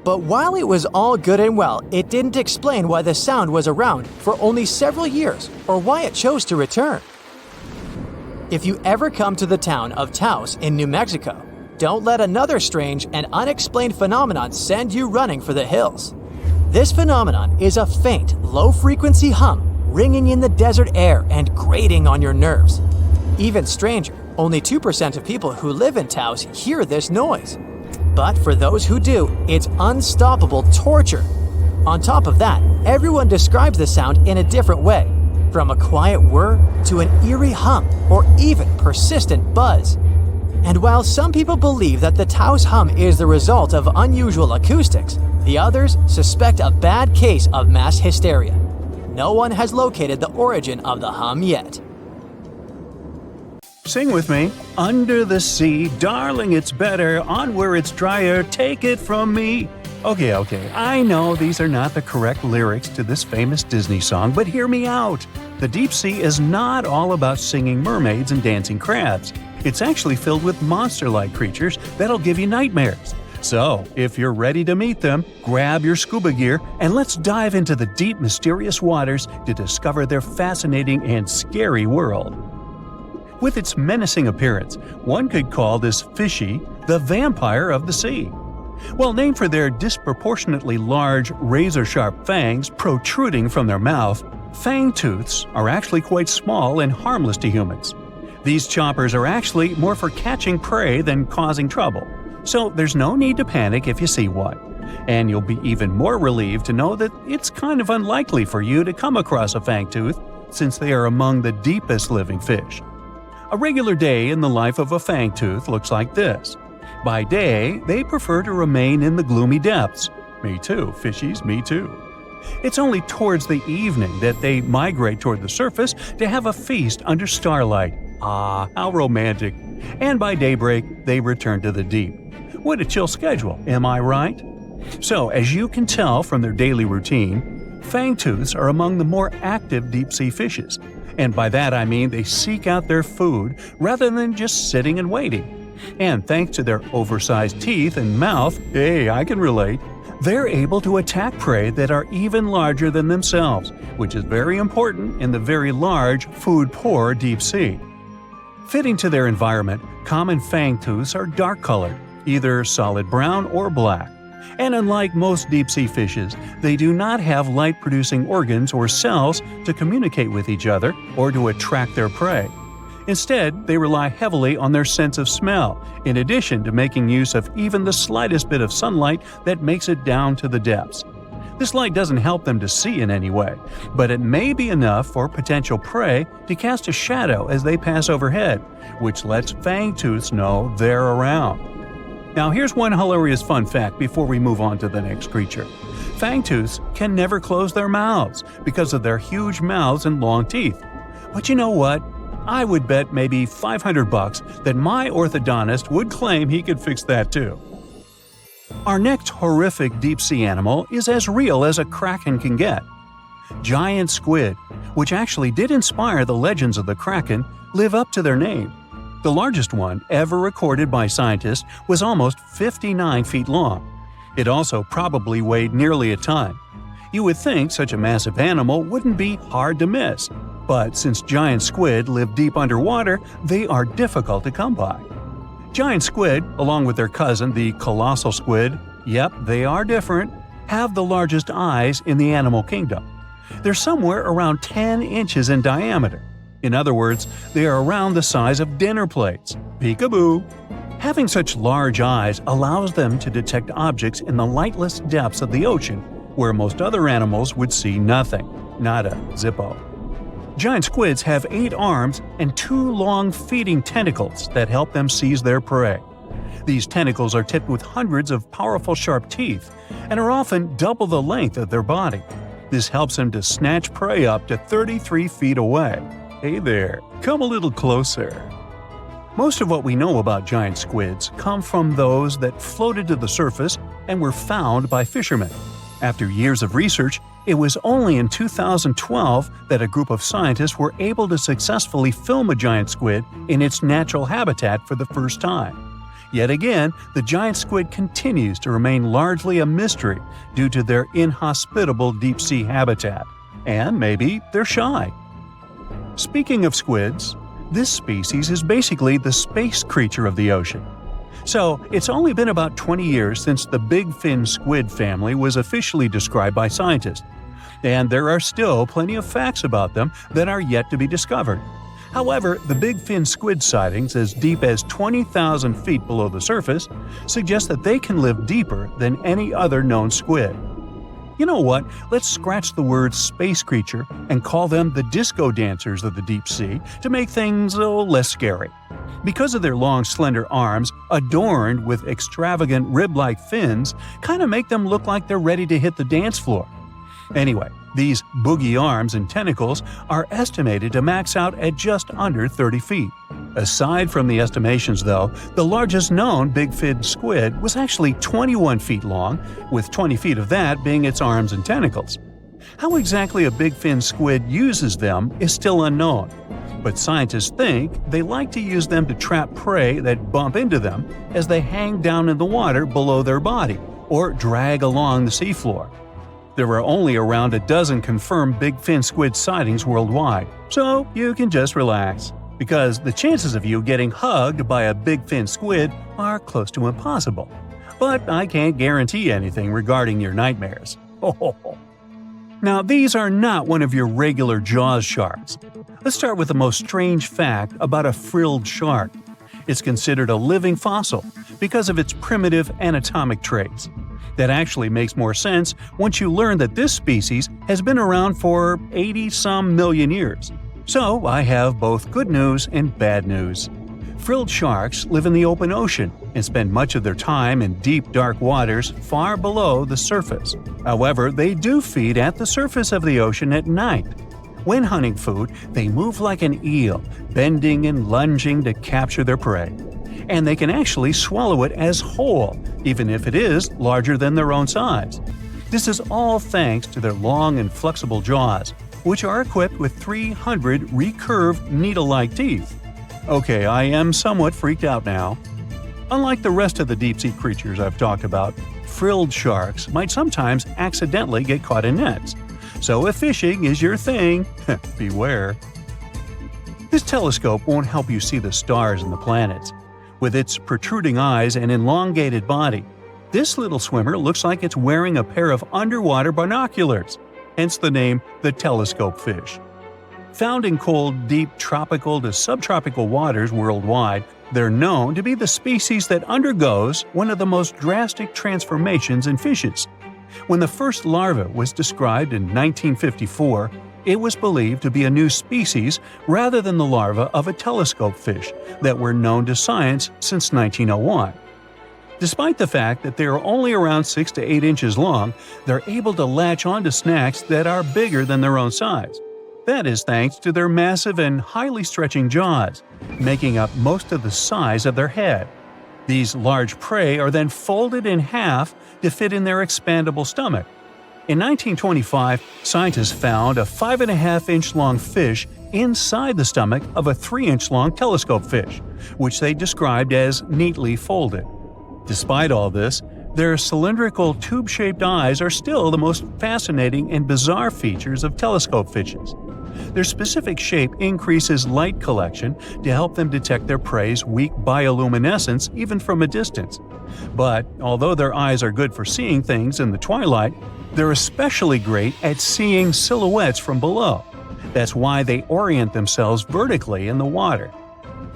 But while it was all good and well, it didn't explain why the sound was around for only several years or why it chose to return. If you ever come to the town of Taos in New Mexico, don't let another strange and unexplained phenomenon send you running for the hills. This phenomenon is a faint, low-frequency hum ringing in the desert air and grating on your nerves. Even stranger, only 2% of people who live in Taos hear this noise. But for those who do, it's unstoppable torture. On top of that, everyone describes the sound in a different way, from a quiet whir to an eerie hum or even persistent buzz. And while some people believe that the Taos hum is the result of unusual acoustics, the others suspect a bad case of mass hysteria. No one has located the origin of the hum yet. Sing with me. Under the sea, darling, it's better. On where it's drier, take it from me. Okay, I know these are not the correct lyrics to this famous Disney song, but hear me out. The deep sea is not all about singing mermaids and dancing crabs. It's actually filled with monster-like creatures that'll give you nightmares. So, if you're ready to meet them, grab your scuba gear and let's dive into the deep, mysterious waters to discover their fascinating and scary world. With its menacing appearance, one could call this fishy the vampire of the sea. Well, named for their disproportionately large, razor-sharp fangs protruding from their mouth, fangtooths are actually quite small and harmless to humans. These choppers are actually more for catching prey than causing trouble, so there's no need to panic if you see one. And you'll be even more relieved to know that it's kind of unlikely for you to come across a fangtooth, since they are among the deepest living fish. A regular day in the life of a fangtooth looks like this. By day, they prefer to remain in the gloomy depths. Me too, fishies, me too. It's only towards the evening that they migrate toward the surface to have a feast under starlight. Ah, how romantic. And by daybreak, they return to the deep. What a chill schedule, am I right? So, as you can tell from their daily routine, Fangtooths are among the more active deep-sea fishes, and by that I mean they seek out their food rather than just sitting and waiting. And thanks to their oversized teeth and mouth, hey, I can relate, they're able to attack prey that are even larger than themselves, which is very important in the very large, food-poor deep sea. Fitting to their environment, common fangtooths are dark-colored, either solid brown or black. And unlike most deep-sea fishes, they do not have light-producing organs or cells to communicate with each other or to attract their prey. Instead, they rely heavily on their sense of smell, in addition to making use of even the slightest bit of sunlight that makes it down to the depths. This light doesn't help them to see in any way, but it may be enough for potential prey to cast a shadow as they pass overhead, which lets fangtooths know they're around. Now here's one hilarious fun fact before we move on to the next creature. Fangtooths can never close their mouths because of their huge mouths and long teeth. But you know what? I would bet maybe $500 that my orthodontist would claim he could fix that too. Our next horrific deep-sea animal is as real as a kraken can get. Giant squid, which actually did inspire the legends of the kraken, live up to their name. The largest one ever recorded by scientists was almost 59 feet long. It also probably weighed nearly a ton. You would think such a massive animal wouldn't be hard to miss, but since giant squid live deep underwater, they are difficult to come by. Giant squid, along with their cousin the colossal squid, yep, they are different, have the largest eyes in the animal kingdom. They're somewhere around 10 inches in diameter. In other words, they are around the size of dinner plates. Peekaboo! Having such large eyes allows them to detect objects in the lightless depths of the ocean, where most other animals would see nothing. Not a zippo. Giant squids have 8 arms and 2 long feeding tentacles that help them seize their prey. These tentacles are tipped with hundreds of powerful sharp teeth and are often double the length of their body. This helps them to snatch prey up to 33 feet away. Hey there, come a little closer. Most of what we know about giant squids come from those that floated to the surface and were found by fishermen. After years of research, it was only in 2012 that a group of scientists were able to successfully film a giant squid in its natural habitat for the first time. Yet again, the giant squid continues to remain largely a mystery due to their inhospitable deep-sea habitat. And maybe they're shy. Speaking of squids, this species is basically the space creature of the ocean. So, it's only been about 20 years since the big fin squid family was officially described by scientists, and there are still plenty of facts about them that are yet to be discovered. However, the big fin squid sightings as deep as 20,000 feet below the surface suggest that they can live deeper than any other known squid. You know what? Let's scratch the word space creature and call them the disco dancers of the deep sea to make things less scary. Because of their long, slender arms, adorned with extravagant rib-like fins, kind of make them look like they're ready to hit the dance floor. Anyway, these boogie arms and tentacles are estimated to max out at just under 30 feet. Aside from the estimations though, the largest known big fin squid was actually 21 feet long, with 20 feet of that being its arms and tentacles. How exactly a big fin squid uses them is still unknown, but scientists think they like to use them to trap prey that bump into them as they hang down in the water below their body or drag along the seafloor. There are only around a dozen confirmed big fin squid sightings worldwide, so you can just relax, because the chances of you getting hugged by a big fin squid are close to impossible. But I can't guarantee anything regarding your nightmares. Now, these are not one of your regular Jaws sharks. Let's start with the most strange fact about a frilled shark. It's considered a living fossil because of its primitive anatomic traits. That actually makes more sense once you learn that this species has been around for 80-some million years. So I have both good news and bad news. Frilled sharks live in the open ocean and spend much of their time in deep, dark waters far below the surface. However, they do feed at the surface of the ocean at night. When hunting food, they move like an eel, bending and lunging to capture their prey. And they can actually swallow it as whole, even if it is larger than their own size. This is all thanks to their long and flexible jaws, which are equipped with 300 recurved needle-like teeth. Okay, I am somewhat freaked out now. Unlike the rest of the deep-sea creatures I've talked about, frilled sharks might sometimes accidentally get caught in nets. So if fishing is your thing, beware. This telescope won't help you see the stars and the planets. With its protruding eyes and elongated body, this little swimmer looks like it's wearing a pair of underwater binoculars, hence the name the telescope fish. Found in cold, deep tropical to subtropical waters worldwide, they're known to be the species that undergoes one of the most drastic transformations in fishes. When the first larva was described in 1954, it was believed to be a new species rather than the larva of a telescope fish that were known to science since 1901. Despite the fact that they are only around 6 to 8 inches long, they're able to latch onto snacks that are bigger than their own size. That is thanks to their massive and highly stretching jaws, making up most of the size of their head. These large prey are then folded in half to fit in their expandable stomach. In 1925, scientists found a 5.5-inch long fish inside the stomach of a 3-inch long telescope fish, which they described as neatly folded. Despite all this, their cylindrical tube-shaped eyes are still the most fascinating and bizarre features of telescope fishes. Their specific shape increases light collection to help them detect their prey's weak bioluminescence even from a distance. But although their eyes are good for seeing things in the twilight, they're especially great at seeing silhouettes from below. That's why they orient themselves vertically in the water.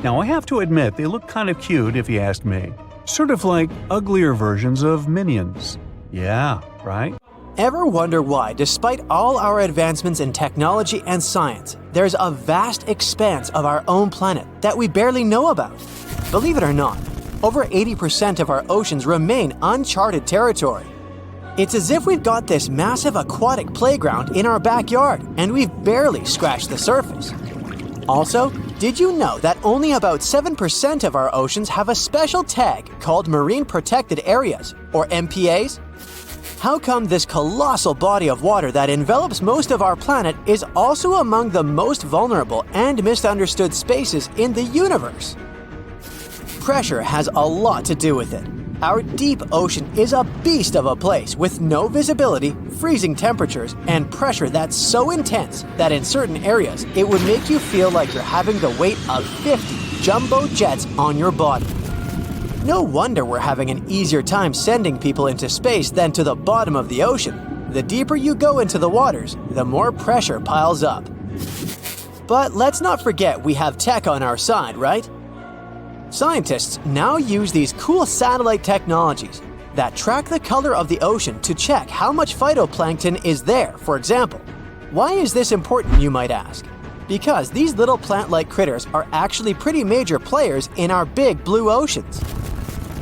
Now I have to admit they look kind of cute if you ask me. Sort of like uglier versions of Minions. Yeah, right? Ever wonder why, despite all our advancements in technology and science, there's a vast expanse of our own planet that we barely know about? Believe it or not, over 80% of our oceans remain uncharted territory. It's as if we've got this massive aquatic playground in our backyard, and we've barely scratched the surface. Also, did you know that only about 7% of our oceans have a special tag called Marine Protected Areas, or MPAs? How come this colossal body of water that envelops most of our planet is also among the most vulnerable and misunderstood spaces in the universe? Pressure has a lot to do with it. Our deep ocean is a beast of a place with no visibility, freezing temperatures, and pressure that's so intense that in certain areas it would make you feel like you're having the weight of 50 jumbo jets on your body. No wonder we're having an easier time sending people into space than to the bottom of the ocean. The deeper you go into the waters, the more pressure piles up. But let's not forget we have tech on our side, right? Scientists now use these cool satellite technologies that track the color of the ocean to check how much phytoplankton is there, for example. Why is this important, you might ask? Because these little plant-like critters are actually pretty major players in our big blue oceans.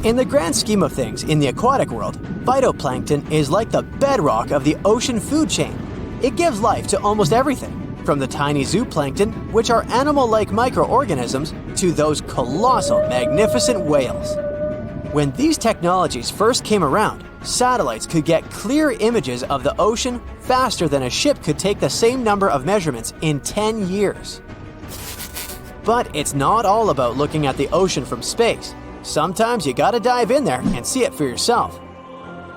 In the grand scheme of things in the aquatic world, phytoplankton is like the bedrock of the ocean food chain. It gives life to almost everything, from the tiny zooplankton, which are animal-like microorganisms, to those colossal, magnificent whales. When these technologies first came around, satellites could get clear images of the ocean faster than a ship could take the same number of measurements in 10 years. But it's not all about looking at the ocean from space. Sometimes you gotta dive in there and see it for yourself.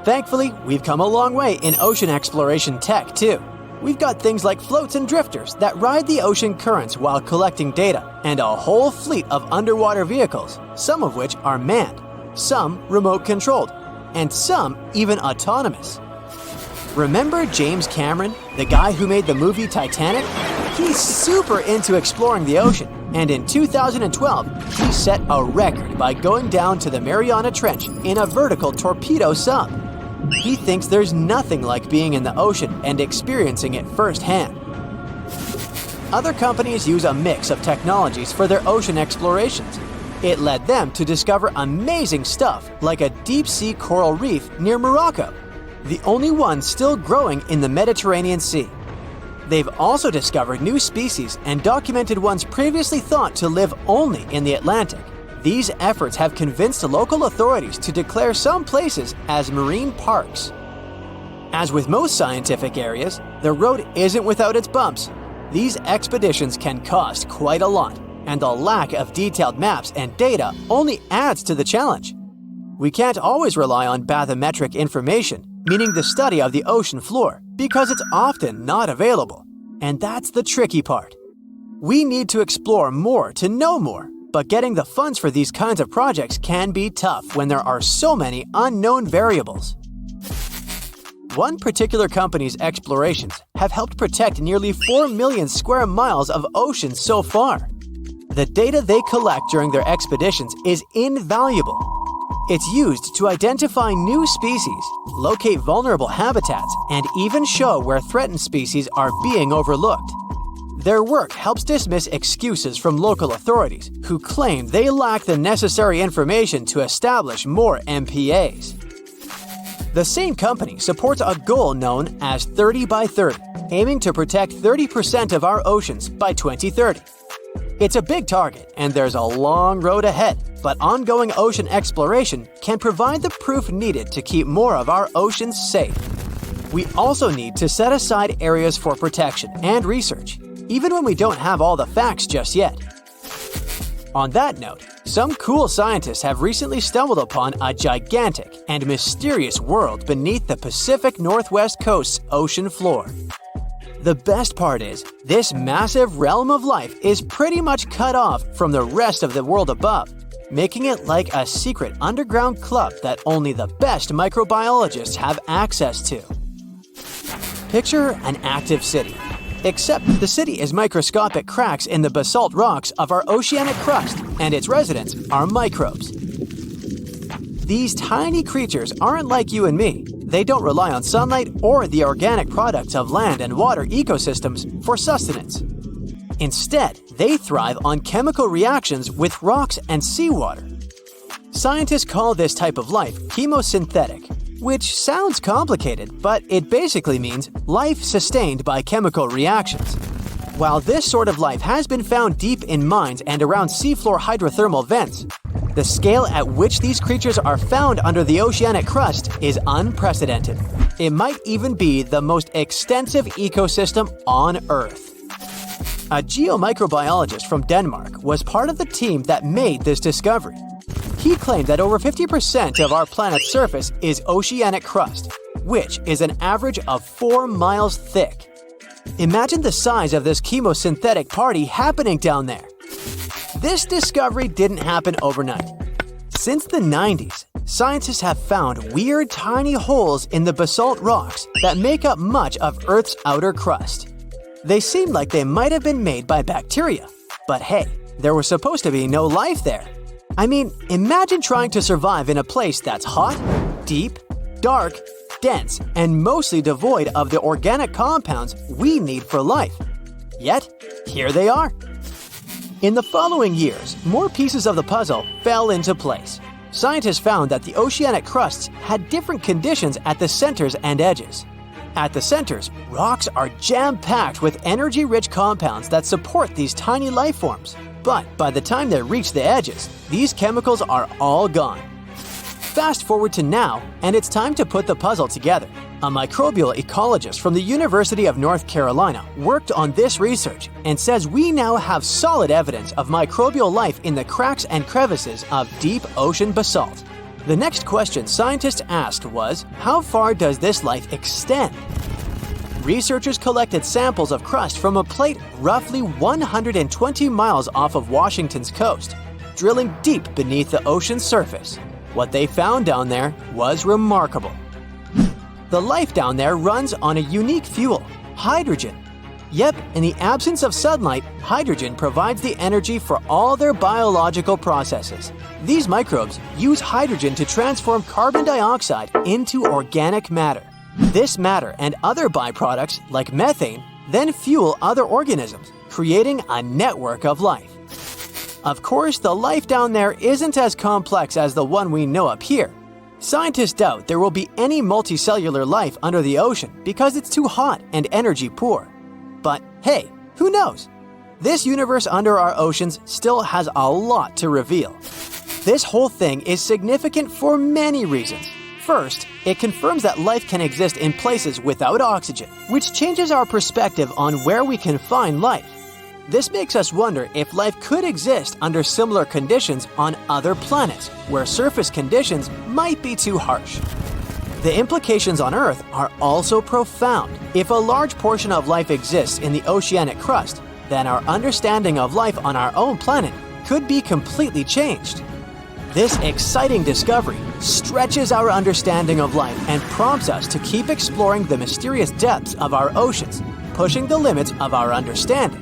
Thankfully, we've come a long way in ocean exploration tech too. We've got things like floats and drifters that ride the ocean currents while collecting data, and a whole fleet of underwater vehicles, some of which are manned, some remote-controlled, and some even autonomous. Remember James Cameron, the guy who made the movie Titanic? He's super into exploring the ocean, and in 2012, he set a record by going down to the Mariana Trench in a vertical torpedo sub. He thinks there's nothing like being in the ocean and experiencing it firsthand. Other companies use a mix of technologies for their ocean explorations. It led them to discover amazing stuff like a deep-sea coral reef near Morocco, the only one still growing in the Mediterranean Sea. They've also discovered new species and documented ones previously thought to live only in the Atlantic. These efforts have convinced local authorities to declare some places as marine parks. As with most scientific areas, the road isn't without its bumps. These expeditions can cost quite a lot, and the lack of detailed maps and data only adds to the challenge. We can't always rely on bathymetric information, meaning the study of the ocean floor, because it's often not available. And that's the tricky part. We need to explore more to know more, but getting the funds for these kinds of projects can be tough when there are so many unknown variables. One particular company's explorations have helped protect nearly 4 million square miles of ocean so far. The data they collect during their expeditions is invaluable. It's used to identify new species, locate vulnerable habitats, and even show where threatened species are being overlooked. Their work helps dismiss excuses from local authorities who claim they lack the necessary information to establish more MPAs. The same company supports a goal known as 30 by 30, aiming to protect 30% of our oceans by 2030. It's a big target, and there's a long road ahead, but ongoing ocean exploration can provide the proof needed to keep more of our oceans safe. We also need to set aside areas for protection and research, even when we don't have all the facts just yet. On that note, some cool scientists have recently stumbled upon a gigantic and mysterious world beneath the Pacific Northwest coast's ocean floor. The best part is, this massive realm of life is pretty much cut off from the rest of the world above, making it like a secret underground club that only the best microbiologists have access to. Picture an active city, except the city is microscopic cracks in the basalt rocks of our oceanic crust, and its residents are microbes. These tiny creatures aren't like you and me. They don't rely on sunlight or the organic products of land and water ecosystems for sustenance. Instead, they thrive on chemical reactions with rocks and seawater. Scientists call this type of life chemosynthetic, which sounds complicated, but it basically means life sustained by chemical reactions. While this sort of life has been found deep in mines and around seafloor hydrothermal vents, the scale at which these creatures are found under the oceanic crust is unprecedented. It might even be the most extensive ecosystem on Earth. A geomicrobiologist from Denmark was part of the team that made this discovery. He claimed that over 50% of our planet's surface is oceanic crust, which is an average of 4 miles thick. Imagine the size of this chemosynthetic party happening down there. This discovery didn't happen overnight. Since the 90s, scientists have found weird tiny holes in the basalt rocks that make up much of Earth's outer crust. They seem like they might have been made by bacteria, but hey, there was supposed to be no life there. I mean, imagine trying to survive in a place that's hot, deep, dark, dense, and mostly devoid of the organic compounds we need for life. Yet, here they are. In the following years, more pieces of the puzzle fell into place. Scientists found that the oceanic crusts had different conditions at the centers and edges. At the centers, rocks are jam-packed with energy-rich compounds that support these tiny life forms. But by the time they reach the edges, these chemicals are all gone. Fast forward to now, and it's time to put the puzzle together. A microbial ecologist from the University of North Carolina worked on this research and says we now have solid evidence of microbial life in the cracks and crevices of deep ocean basalt. The next question scientists asked was, how far does this life extend? Researchers collected samples of crust from a plate roughly 120 miles off of Washington's coast, drilling deep beneath the ocean's surface. What they found down there was remarkable. The life down there runs on a unique fuel, hydrogen. Yep, in the absence of sunlight, hydrogen provides the energy for all their biological processes. These microbes use hydrogen to transform carbon dioxide into organic matter. This matter and other byproducts, like methane, then fuel other organisms, creating a network of life. Of course, the life down there isn't as complex as the one we know up here. Scientists doubt there will be any multicellular life under the ocean because it's too hot and energy poor. But hey, who knows? This universe under our oceans still has a lot to reveal. This whole thing is significant for many reasons. First, it confirms that life can exist in places without oxygen, which changes our perspective on where we can find life. This makes us wonder if life could exist under similar conditions on other planets, where surface conditions might be too harsh. The implications on Earth are also profound. If a large portion of life exists in the oceanic crust, then our understanding of life on our own planet could be completely changed. This exciting discovery stretches our understanding of life and prompts us to keep exploring the mysterious depths of our oceans, pushing the limits of our understanding.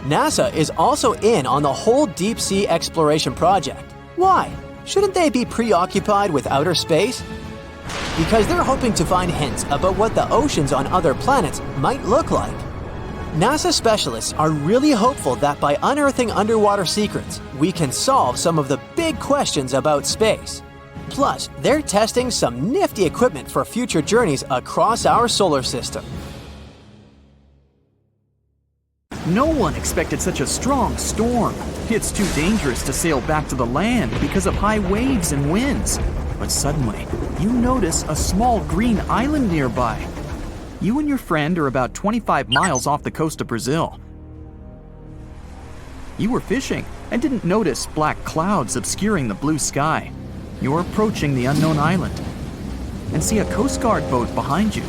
NASA is also in on the whole deep sea exploration project. Why? Shouldn't they be preoccupied with outer space? Because they're hoping to find hints about what the oceans on other planets might look like. NASA specialists are really hopeful that by unearthing underwater secrets, we can solve some of the big questions about space. Plus, they're testing some nifty equipment for future journeys across our solar system. No one expected such a strong storm. It's too dangerous to sail back to the land because of high waves and winds. But suddenly, you notice a small green island nearby. You and your friend are about 25 miles off the coast of Brazil. You were fishing and didn't notice black clouds obscuring the blue sky. You're approaching the unknown island and see a Coast Guard boat behind you.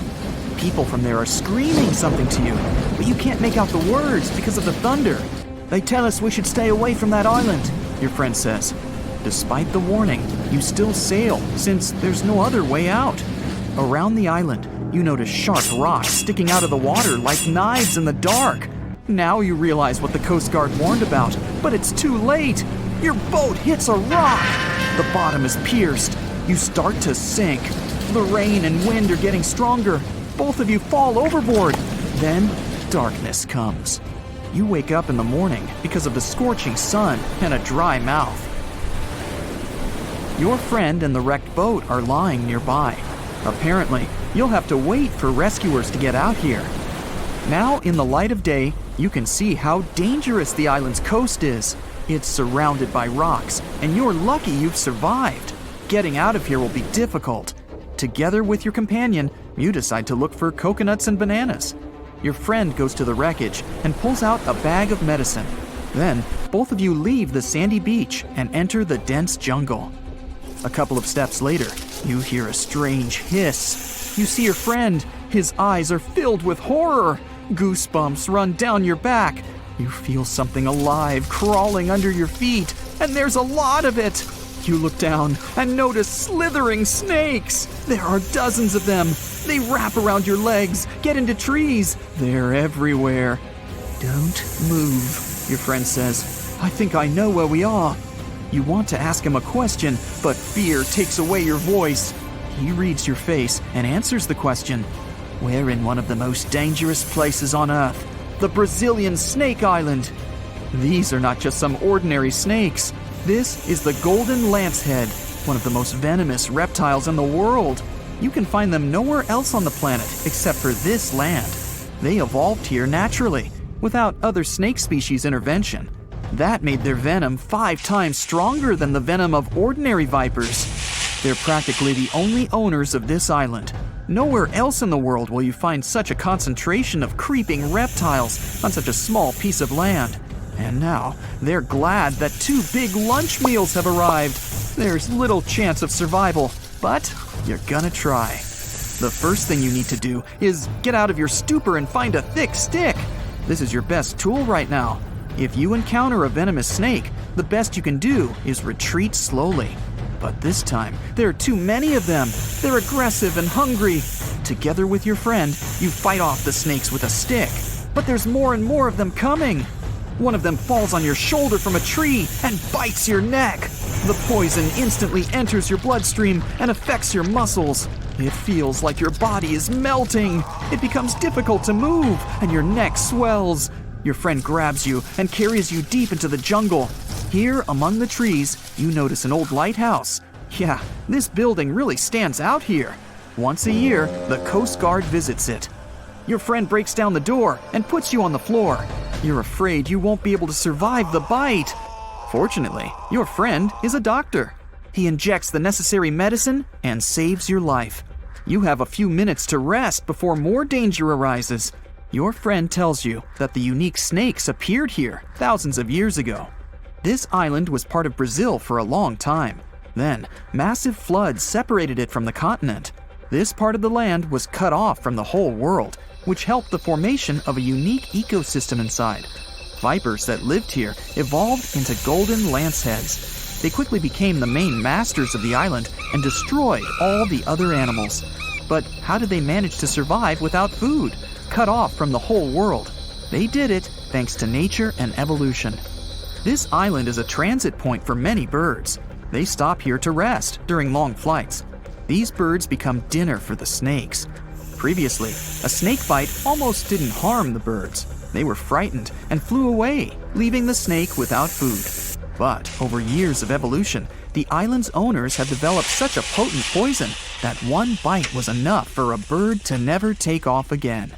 People from there are screaming something to you, but you can't make out the words because of the thunder. They tell us we should stay away from that island, your friend says. Despite the warning, you still sail since there's no other way out. Around the island, you notice sharp rocks sticking out of the water like knives in the dark. Now you realize what the Coast Guard warned about, but it's too late. Your boat hits a rock. The bottom is pierced. You start to sink. The rain and wind are getting stronger. Both of you fall overboard. Then darkness comes. You wake up in the morning because of the scorching sun and a dry mouth. Your friend and the wrecked boat are lying nearby. Apparently, you'll have to wait for rescuers to get out here. Now, in the light of day, you can see how dangerous the island's coast is. It's surrounded by rocks, and you're lucky you've survived. Getting out of here will be difficult. Together with your companion, you decide to look for coconuts and bananas. Your friend goes to the wreckage and pulls out a bag of medicine. Then, both of you leave the sandy beach and enter the dense jungle. A couple of steps later, you hear a strange hiss. You see your friend. His eyes are filled with horror. Goosebumps run down your back. You feel something alive crawling under your feet, and there's a lot of it. You look down and notice slithering snakes. There are dozens of them. They wrap around your legs, get into trees. They're everywhere. Don't move, your friend says. I think I know where we are. You want to ask him a question, but fear takes away your voice. He reads your face and answers the question. We're in one of the most dangerous places on Earth, the Brazilian Snake Island. These are not just some ordinary snakes. This is the golden lancehead, one of the most venomous reptiles in the world. You can find them nowhere else on the planet except for this land. They evolved here naturally, without other snake species intervention. That made their venom 5 times stronger than the venom of ordinary vipers. They're practically the only owners of this island. Nowhere else in the world will you find such a concentration of creeping reptiles on such a small piece of land. And now, they're glad that 2 big lunch meals have arrived. There's little chance of survival, but you're gonna try. The first thing you need to do is get out of your stupor and find a thick stick. This is your best tool right now. If you encounter a venomous snake, the best you can do is retreat slowly. But this time, there are too many of them. They're aggressive and hungry. Together with your friend, you fight off the snakes with a stick. But there's more and more of them coming. One of them falls on your shoulder from a tree and bites your neck. The poison instantly enters your bloodstream and affects your muscles. It feels like your body is melting. It becomes difficult to move, and your neck swells. Your friend grabs you and carries you deep into the jungle. Here, among the trees, you notice an old lighthouse. Yeah, this building really stands out here. Once a year, the Coast Guard visits it. Your friend breaks down the door and puts you on the floor. You're afraid you won't be able to survive the bite. Fortunately, your friend is a doctor. He injects the necessary medicine and saves your life. You have a few minutes to rest before more danger arises. Your friend tells you that the unique snakes appeared here thousands of years ago. This island was part of Brazil for a long time. Then, massive floods separated it from the continent. This part of the land was cut off from the whole world, which helped the formation of a unique ecosystem inside. Vipers that lived here evolved into golden lanceheads. They quickly became the main masters of the island and destroyed all the other animals. But how did they manage to survive without food, cut off from the whole world? They did it thanks to nature and evolution. This island is a transit point for many birds. They stop here to rest during long flights. These birds become dinner for the snakes. Previously, a snake bite almost didn't harm the birds. They were frightened and flew away, leaving the snake without food. But over years of evolution, the island's owners have developed such a potent poison that one bite was enough for a bird to never take off again.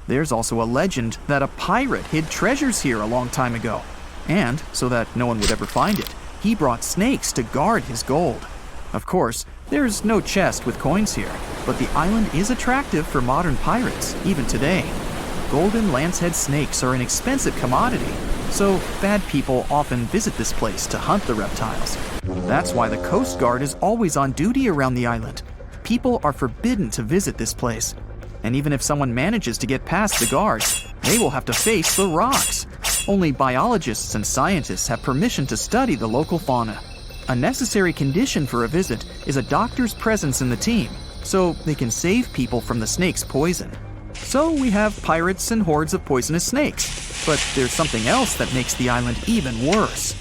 There's also a legend that a pirate hid treasures here a long time ago. And, so that no one would ever find it, he brought snakes to guard his gold. Of course, there's no chest with coins here, but the island is attractive for modern pirates, even today. Golden lancehead snakes are an expensive commodity, so bad people often visit this place to hunt the reptiles. That's why the Coast Guard is always on duty around the island. People are forbidden to visit this place. And even if someone manages to get past the guards, they will have to face the rocks. Only biologists and scientists have permission to study the local fauna. A necessary condition for a visit is a doctor's presence in the team, so they can save people from the snake's poison. So we have pirates and hordes of poisonous snakes, but there's something else that makes the island even worse.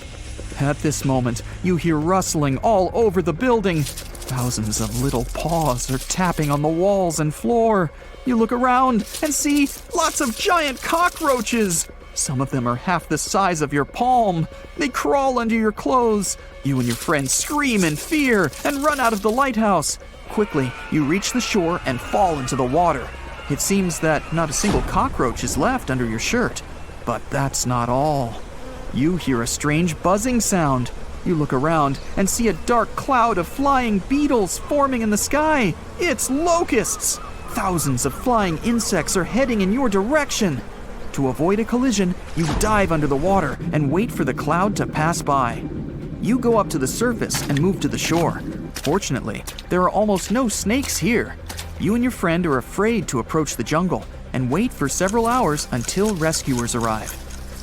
At this moment, you hear rustling all over the building. Thousands of little paws are tapping on the walls and floor. You look around and see lots of giant cockroaches. Some of them are half the size of your palm. They crawl under your clothes. You and your friends scream in fear and run out of the lighthouse. Quickly, you reach the shore and fall into the water. It seems that not a single cockroach is left under your shirt. But that's not all. You hear a strange buzzing sound. You look around and see a dark cloud of flying beetles forming in the sky. It's locusts! Thousands of flying insects are heading in your direction. To avoid a collision, you dive under the water and wait for the cloud to pass by. You go up to the surface and move to the shore. Fortunately, there are almost no snakes here. You and your friend are afraid to approach the jungle and wait for several hours until rescuers arrive.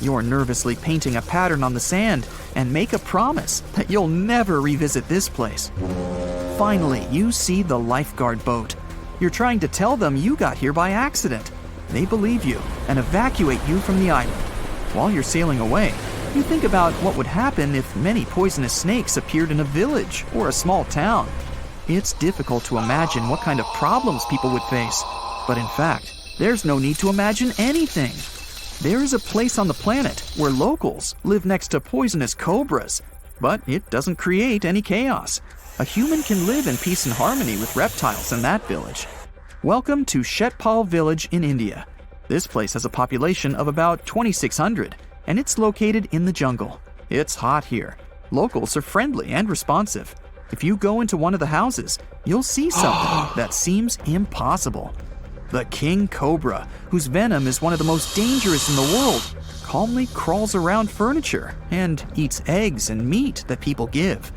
You're nervously painting a pattern on the sand and make a promise that you'll never revisit this place. Finally, you see the lifeguard boat. You're trying to tell them you got here by accident. They believe you and evacuate you from the island. While you're sailing away, you think about what would happen if many poisonous snakes appeared in a village or a small town. It's difficult to imagine what kind of problems people would face. But in fact, there's no need to imagine anything. There is a place on the planet where locals live next to poisonous cobras, but it doesn't create any chaos. A human can live in peace and harmony with reptiles in that village. Welcome to Shetpal village in India. This place has a population of about 2,600, and it's located in the jungle. It's hot here. Locals are friendly and responsive. If you go into one of the houses, you'll see something that seems impossible. The king cobra, whose venom is one of the most dangerous in the world, calmly crawls around furniture and eats eggs and meat that people give.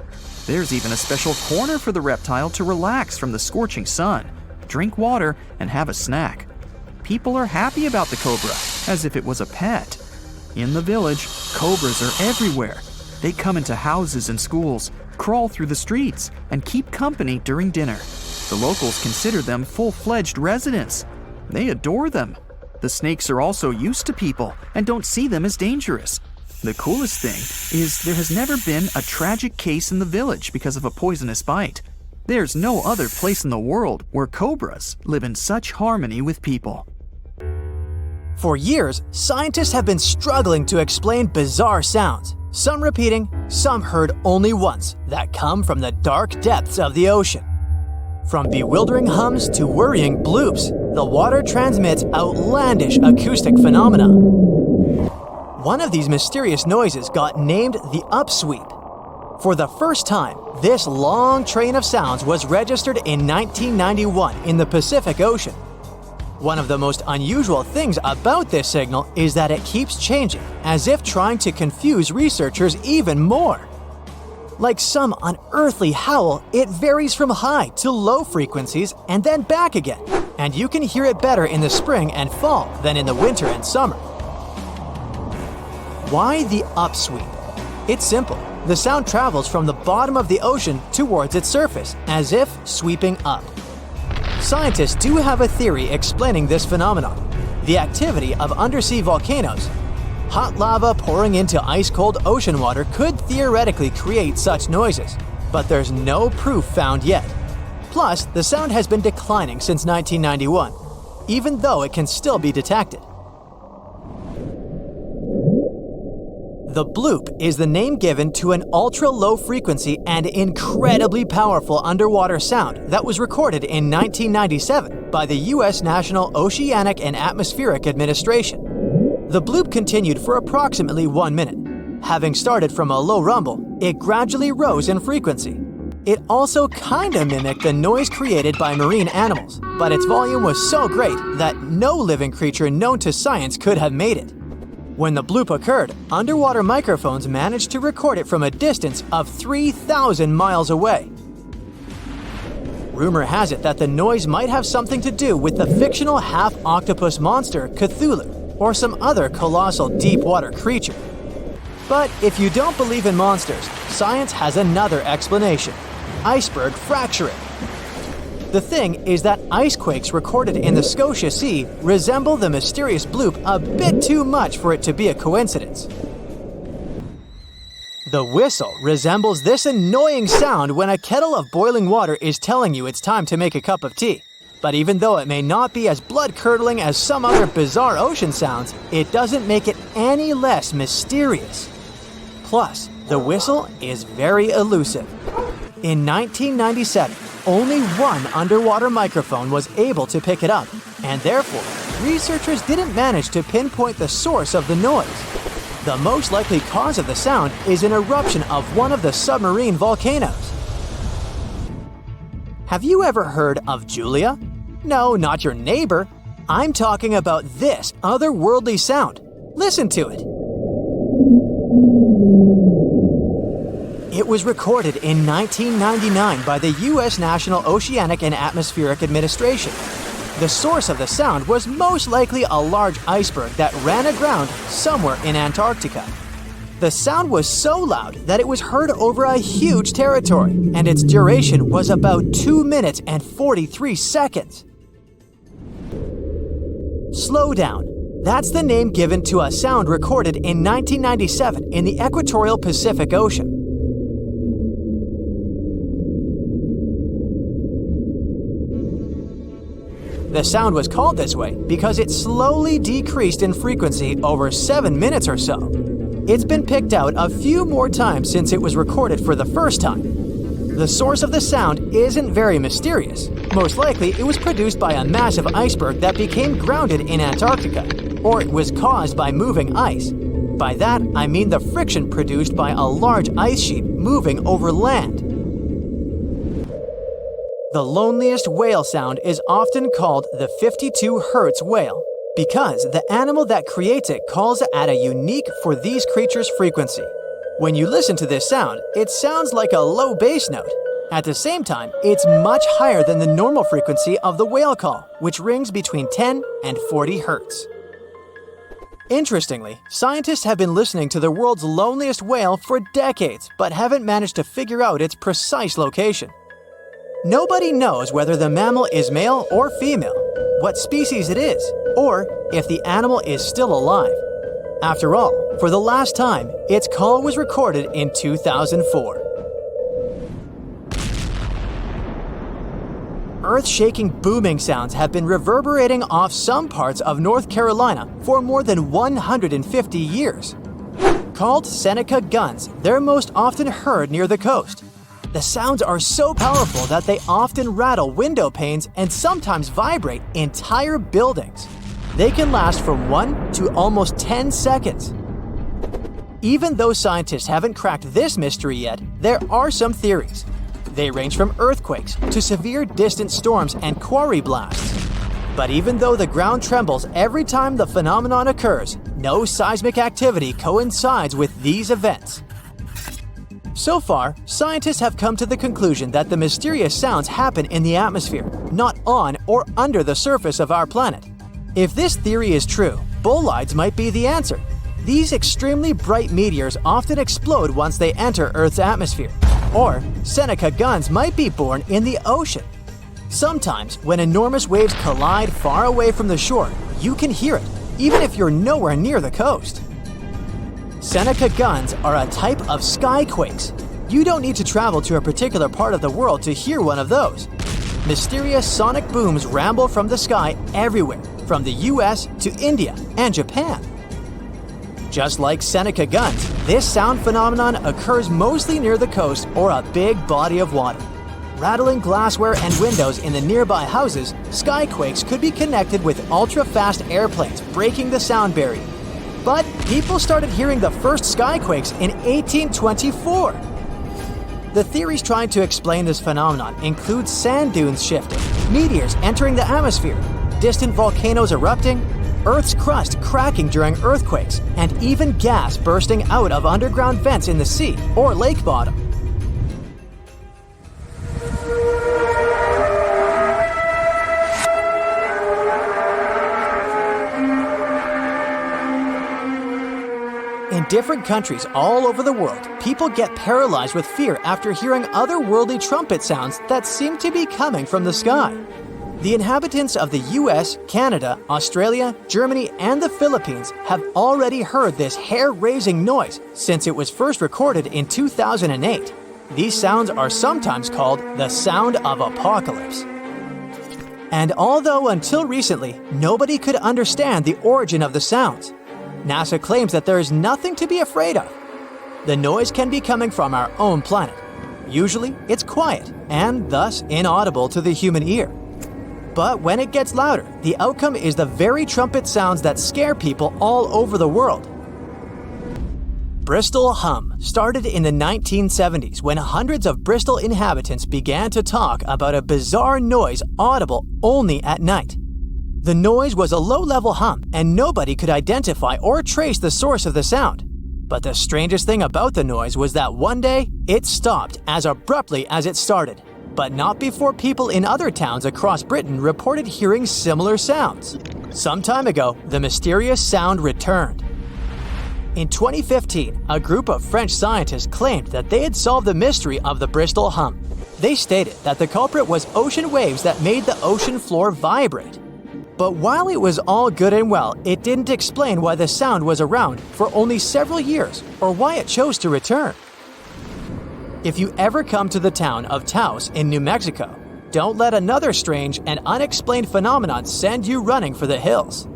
There's even a special corner for the reptile to relax from the scorching sun, drink water, and have a snack. People are happy about the cobra, as if it was a pet. In the village, cobras are everywhere. They come into houses and schools, crawl through the streets, and keep company during dinner. The locals consider them full-fledged residents. They adore them. The snakes are also used to people and don't see them as dangerous. The coolest thing is there has never been a tragic case in the village because of a poisonous bite. There's no other place in the world where cobras live in such harmony with people. For years, scientists have been struggling to explain bizarre sounds, some repeating, some heard only once, that come from the dark depths of the ocean. From bewildering hums to worrying bloops, the water transmits outlandish acoustic phenomena. One of these mysterious noises got named the upsweep. For the first time, this long train of sounds was registered in 1991 in the Pacific Ocean. One of the most unusual things about this signal is that it keeps changing, as if trying to confuse researchers even more. Like some unearthly howl, it varies from high to low frequencies and then back again, and you can hear it better in the spring and fall than in the winter and summer. Why the upsweep? It's simple. The sound travels from the bottom of the ocean towards its surface, as if sweeping up. Scientists do have a theory explaining this phenomenon: the activity of undersea volcanoes. Hot lava pouring into ice-cold ocean water could theoretically create such noises, but there's no proof found yet. Plus, the sound has been declining since 1991, even though it can still be detected. The bloop is the name given to an ultra-low frequency and incredibly powerful underwater sound that was recorded in 1997 by the U.S. National Oceanic and Atmospheric Administration. The bloop continued for approximately 1 minute. Having started from a low rumble, it gradually rose in frequency. It also kinda mimicked the noise created by marine animals, but its volume was so great that no living creature known to science could have made it. When the bloop occurred, underwater microphones managed to record it from a distance of 3,000 miles away. Rumor has it that the noise might have something to do with the fictional half-octopus monster Cthulhu, or some other colossal deep-water creature. But if you don't believe in monsters, science has another explanation: iceberg fracturing. The thing is that icequakes recorded in the Scotia Sea resemble the mysterious bloop a bit too much for it to be a coincidence. The whistle resembles this annoying sound when a kettle of boiling water is telling you it's time to make a cup of tea. But even though it may not be as blood-curdling as some other bizarre ocean sounds, it doesn't make it any less mysterious. Plus, the whistle is very elusive. In 1997, only one underwater microphone was able to pick it up, and therefore, researchers didn't manage to pinpoint the source of the noise. The most likely cause of the sound is an eruption of one of the submarine volcanoes. Have you ever heard of Julia? No, not your neighbor. I'm talking about this otherworldly sound. Listen to it. It was recorded in 1999 by the U.S. National Oceanic and Atmospheric Administration. The source of the sound was most likely a large iceberg that ran aground somewhere in Antarctica. The sound was so loud that it was heard over a huge territory, and its duration was about 2 minutes and 43 seconds. Slow down. That's the name given to a sound recorded in 1997 in the equatorial Pacific Ocean. The sound was called this way because it slowly decreased in frequency over 7 minutes or so. It's been picked out a few more times since it was recorded for the first time. The source of the sound isn't very mysterious. Most likely, it was produced by a massive iceberg that became grounded in Antarctica, or it was caused by moving ice. By that, I mean the friction produced by a large ice sheet moving over land. The loneliest whale sound is often called the 52 Hz whale, because the animal that creates it calls at a unique for these creatures frequency. When you listen to this sound, it sounds like a low bass note. At the same time, it's much higher than the normal frequency of the whale call, which rings between 10 and 40 Hz. Interestingly, scientists have been listening to the world's loneliest whale for decades, but haven't managed to figure out its precise location. Nobody knows whether the mammal is male or female, what species it is, or if the animal is still alive. After all, for the last time, its call was recorded in 2004. Earth-shaking booming sounds have been reverberating off some parts of North Carolina for more than 150 years. Called Seneca guns, they're most often heard near the coast. The sounds are so powerful that they often rattle window panes and sometimes vibrate entire buildings. They can last from 1 to almost 10 seconds. Even though scientists haven't cracked this mystery yet, there are some theories. They range from earthquakes to severe distant storms and quarry blasts. But even though the ground trembles every time the phenomenon occurs, no seismic activity coincides with these events. So far, scientists have come to the conclusion that the mysterious sounds happen in the atmosphere, not on or under the surface of our planet. If this theory is true, bolides might be the answer. These extremely bright meteors often explode once they enter Earth's atmosphere. Or Seneca guns might be born in the ocean. Sometimes, when enormous waves collide far away from the shore, you can hear it, even if you're nowhere near the coast. Seneca guns are a type of skyquakes. You don't need to travel to a particular part of the world to hear one of those. Mysterious sonic booms ramble from the sky everywhere, from the US to India and Japan. Just like Seneca guns, this sound phenomenon occurs mostly near the coast or a big body of water. Rattling glassware and windows in the nearby houses, skyquakes could be connected with ultra-fast airplanes breaking the sound barrier. But people started hearing the first skyquakes in 1824. The theories trying to explain this phenomenon include sand dunes shifting, meteors entering the atmosphere, distant volcanoes erupting, Earth's crust cracking during earthquakes, and even gas bursting out of underground vents in the sea or lake bottom. In different countries all over the world, people get paralyzed with fear after hearing otherworldly trumpet sounds that seem to be coming from the sky. The inhabitants of the US, Canada, Australia, Germany, and the Philippines have already heard this hair-raising noise since it was first recorded in 2008. These sounds are sometimes called the sound of apocalypse. And although until recently, nobody could understand the origin of the sounds, NASA claims that there is nothing to be afraid of. The noise can be coming from our own planet. Usually, it's quiet and thus inaudible to the human ear. But when it gets louder, the outcome is the very trumpet sounds that scare people all over the world. Bristol hum started in the 1970s when hundreds of Bristol inhabitants began to talk about a bizarre noise audible only at night. The noise was a low-level hum, and nobody could identify or trace the source of the sound. But the strangest thing about the noise was that one day, it stopped as abruptly as it started. But not before people in other towns across Britain reported hearing similar sounds. Some time ago, the mysterious sound returned. In 2015, a group of French scientists claimed that they had solved the mystery of the Bristol hum. They stated that the culprit was ocean waves that made the ocean floor vibrate. But while it was all good and well, it didn't explain why the sound was around for only several years or why it chose to return. If you ever come to the town of Taos in New Mexico, don't let another strange and unexplained phenomenon send you running for the hills.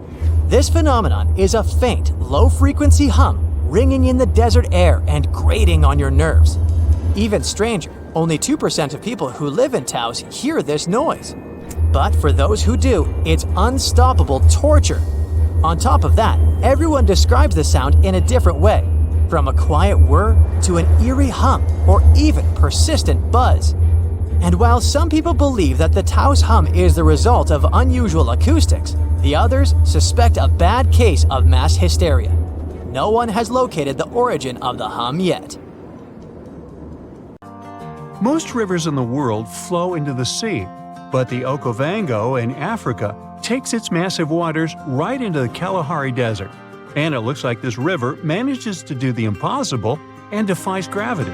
This phenomenon is a faint, low-frequency hum ringing in the desert air and grating on your nerves. Even stranger, only 2% of people who live in Taos hear this noise. But for those who do, it's unstoppable torture. On top of that, everyone describes the sound in a different way. From a quiet whir to an eerie hum or even persistent buzz. And while some people believe that the Taos hum is the result of unusual acoustics, the others suspect a bad case of mass hysteria. No one has located the origin of the hum yet. Most rivers in the world flow into the sea, but the Okavango in Africa takes its massive waters right into the Kalahari Desert. And it looks like this river manages to do the impossible and defies gravity.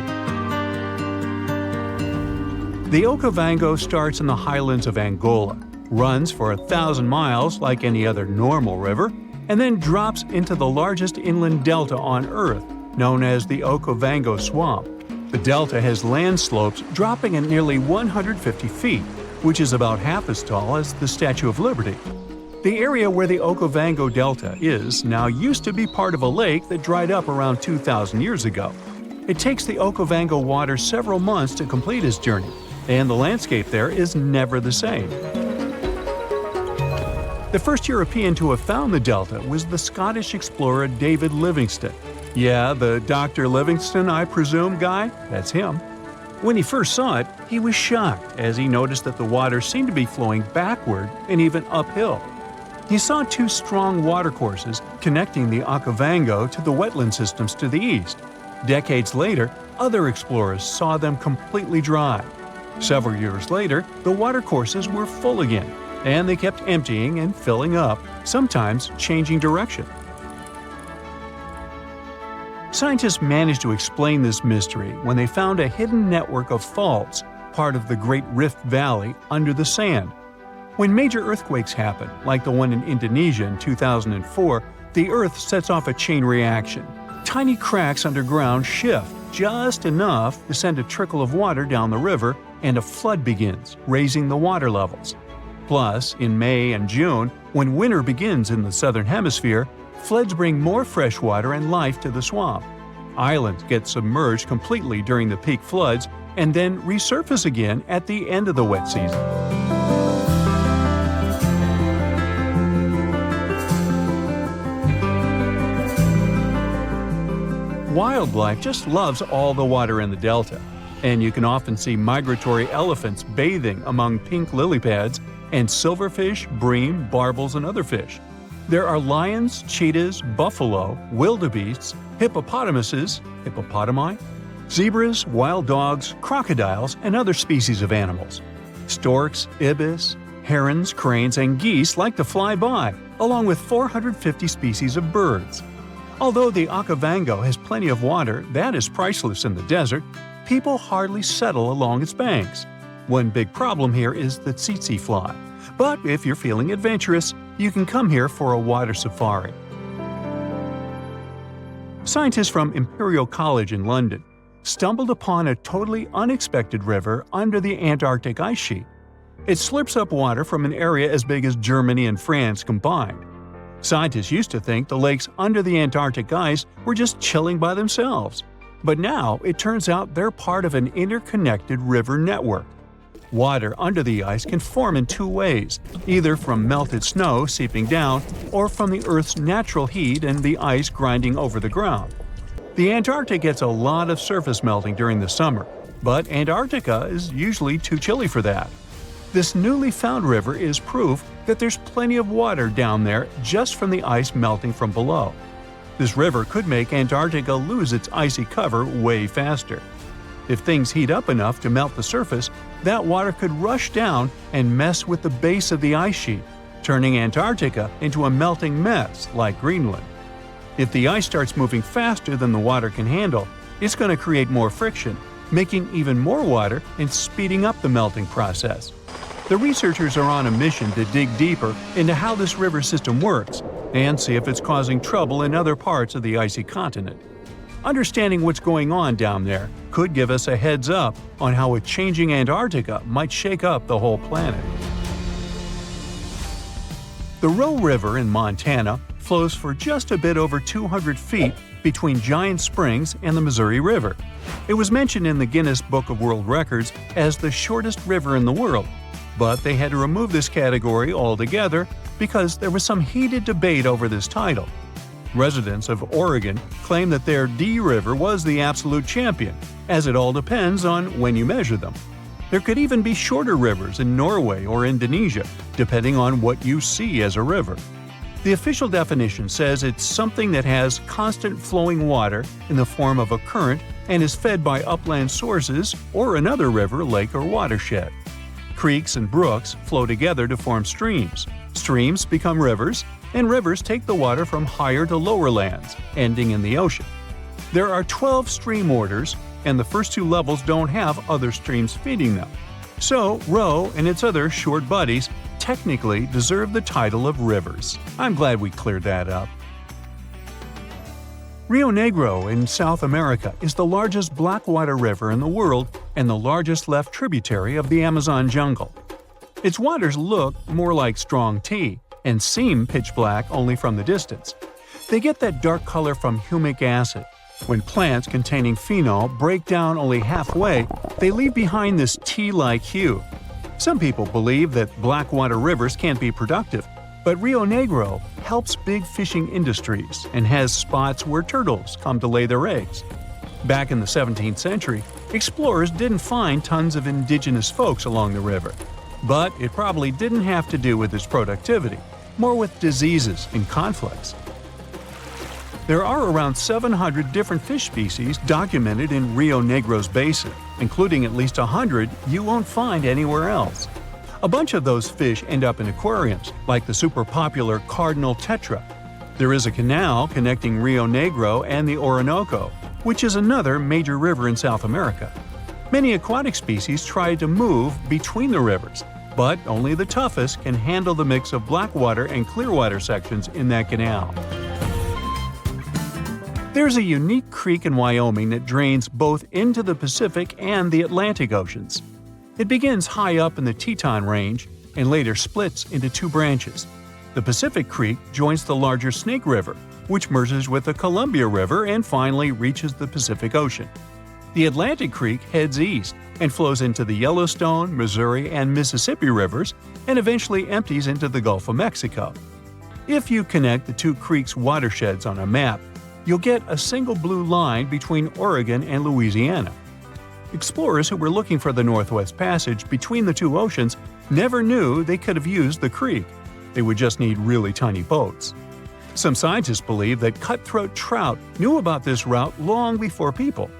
The Okavango starts in the highlands of Angola, runs for 1,000 miles like any other normal river, and then drops into the largest inland delta on Earth, known as the Okavango Swamp. The delta has land slopes dropping at nearly 150 feet, which is about half as tall as the Statue of Liberty. The area where the Okavango Delta is now used to be part of a lake that dried up around 2,000 years ago. It takes the Okavango water several months to complete its journey, and the landscape there is never the same. The first European to have found the delta was the Scottish explorer David Livingstone. Yeah, the Dr. Livingston, I presume, guy? That's him. When he first saw it, he was shocked as he noticed that the water seemed to be flowing backward and even uphill. He saw two strong watercourses connecting the Okavango to the wetland systems to the east. Decades later, other explorers saw them completely dry. Several years later, the watercourses were full again, and they kept emptying and filling up, sometimes changing direction. Scientists managed to explain this mystery when they found a hidden network of faults, part of the Great Rift Valley, under the sand. When major earthquakes happen, like the one in Indonesia in 2004, the Earth sets off a chain reaction. Tiny cracks underground shift just enough to send a trickle of water down the river, and a flood begins, raising the water levels. Plus, in May and June, when winter begins in the southern hemisphere, floods bring more fresh water and life to the swamp. Islands get submerged completely during the peak floods and then resurface again at the end of the wet season. Wildlife just loves all the water in the delta, and you can often see migratory elephants bathing among pink lily pads and silverfish, bream, barbels, and other fish. There are lions, cheetahs, buffalo, wildebeests, hippopotamuses, hippopotami, zebras, wild dogs, crocodiles, and other species of animals. Storks, ibis, herons, cranes, and geese like to fly by, along with 450 species of birds. Although the Okavango has plenty of water that is priceless in the desert, people hardly settle along its banks. One big problem here is the tsetse fly. But if you're feeling adventurous, you can come here for a water safari. Scientists from Imperial College in London stumbled upon a totally unexpected river under the Antarctic ice sheet. It slurps up water from an area as big as Germany and France combined. Scientists used to think the lakes under the Antarctic ice were just chilling by themselves. But now it turns out they're part of an interconnected river network. Water under the ice can form in two ways, either from melted snow seeping down or from the Earth's natural heat and the ice grinding over the ground. The Antarctic gets a lot of surface melting during the summer, but Antarctica is usually too chilly for that. This newly found river is proof that there's plenty of water down there just from the ice melting from below. This river could make Antarctica lose its icy cover way faster. If things heat up enough to melt the surface, that water could rush down and mess with the base of the ice sheet, turning Antarctica into a melting mess like Greenland. If the ice starts moving faster than the water can handle, it's going to create more friction, making even more water and speeding up the melting process. The researchers are on a mission to dig deeper into how this river system works and see if it's causing trouble in other parts of the icy continent. Understanding what's going on down there could give us a heads up on how a changing Antarctica might shake up the whole planet. The Roe River in Montana flows for just a bit over 200 feet between Giant Springs and the Missouri River. It was mentioned in the Guinness Book of World Records as the shortest river in the world, but they had to remove this category altogether because there was some heated debate over this title. Residents of Oregon claim that their D River was the absolute champion, as it all depends on when you measure them. There could even be shorter rivers in Norway or Indonesia, depending on what you see as a river. The official definition says it's something that has constant flowing water in the form of a current and is fed by upland sources or another river, lake, or watershed. Creeks and brooks flow together to form streams. Streams become rivers, and rivers take the water from higher to lower lands, ending in the ocean. There are 12 stream orders, and the first two levels don't have other streams feeding them. So, Roe and its other short buddies technically deserve the title of rivers. I'm glad we cleared that up. Rio Negro in South America is the largest blackwater river in the world and the largest left tributary of the Amazon jungle. Its waters look more like strong tea and seem pitch black only from the distance. They get that dark color from humic acid. When plants containing phenol break down only halfway, they leave behind this tea-like hue. Some people believe that blackwater rivers can't be productive, But Rio Negro helps big fishing industries and has spots where turtles come to lay their eggs. Back in the 17th century, explorers didn't find tons of indigenous folks along the river. But it probably didn't have to do with its productivity, more with diseases and conflicts. There are around 700 different fish species documented in Rio Negro's basin, including at least 100 you won't find anywhere else. A bunch of those fish end up in aquariums, like the super popular cardinal tetra. There is a canal connecting Rio Negro and the Orinoco, which is another major river in South America. Many aquatic species try to move between the rivers, but only the toughest can handle the mix of blackwater and clearwater sections in that canal. There's a unique creek in Wyoming that drains both into the Pacific and the Atlantic Oceans. It begins high up in the Teton Range and later splits into two branches. The Pacific Creek joins the larger Snake River, which merges with the Columbia River and finally reaches the Pacific Ocean. The Atlantic Creek heads east and flows into the Yellowstone, Missouri, and Mississippi rivers and eventually empties into the Gulf of Mexico. If you connect the two creeks' watersheds on a map, you'll get a single blue line between Oregon and Louisiana. Explorers who were looking for the Northwest Passage between the two oceans never knew they could have used the creek. They would just need really tiny boats. Some scientists believe that cutthroat trout knew about this route long before people.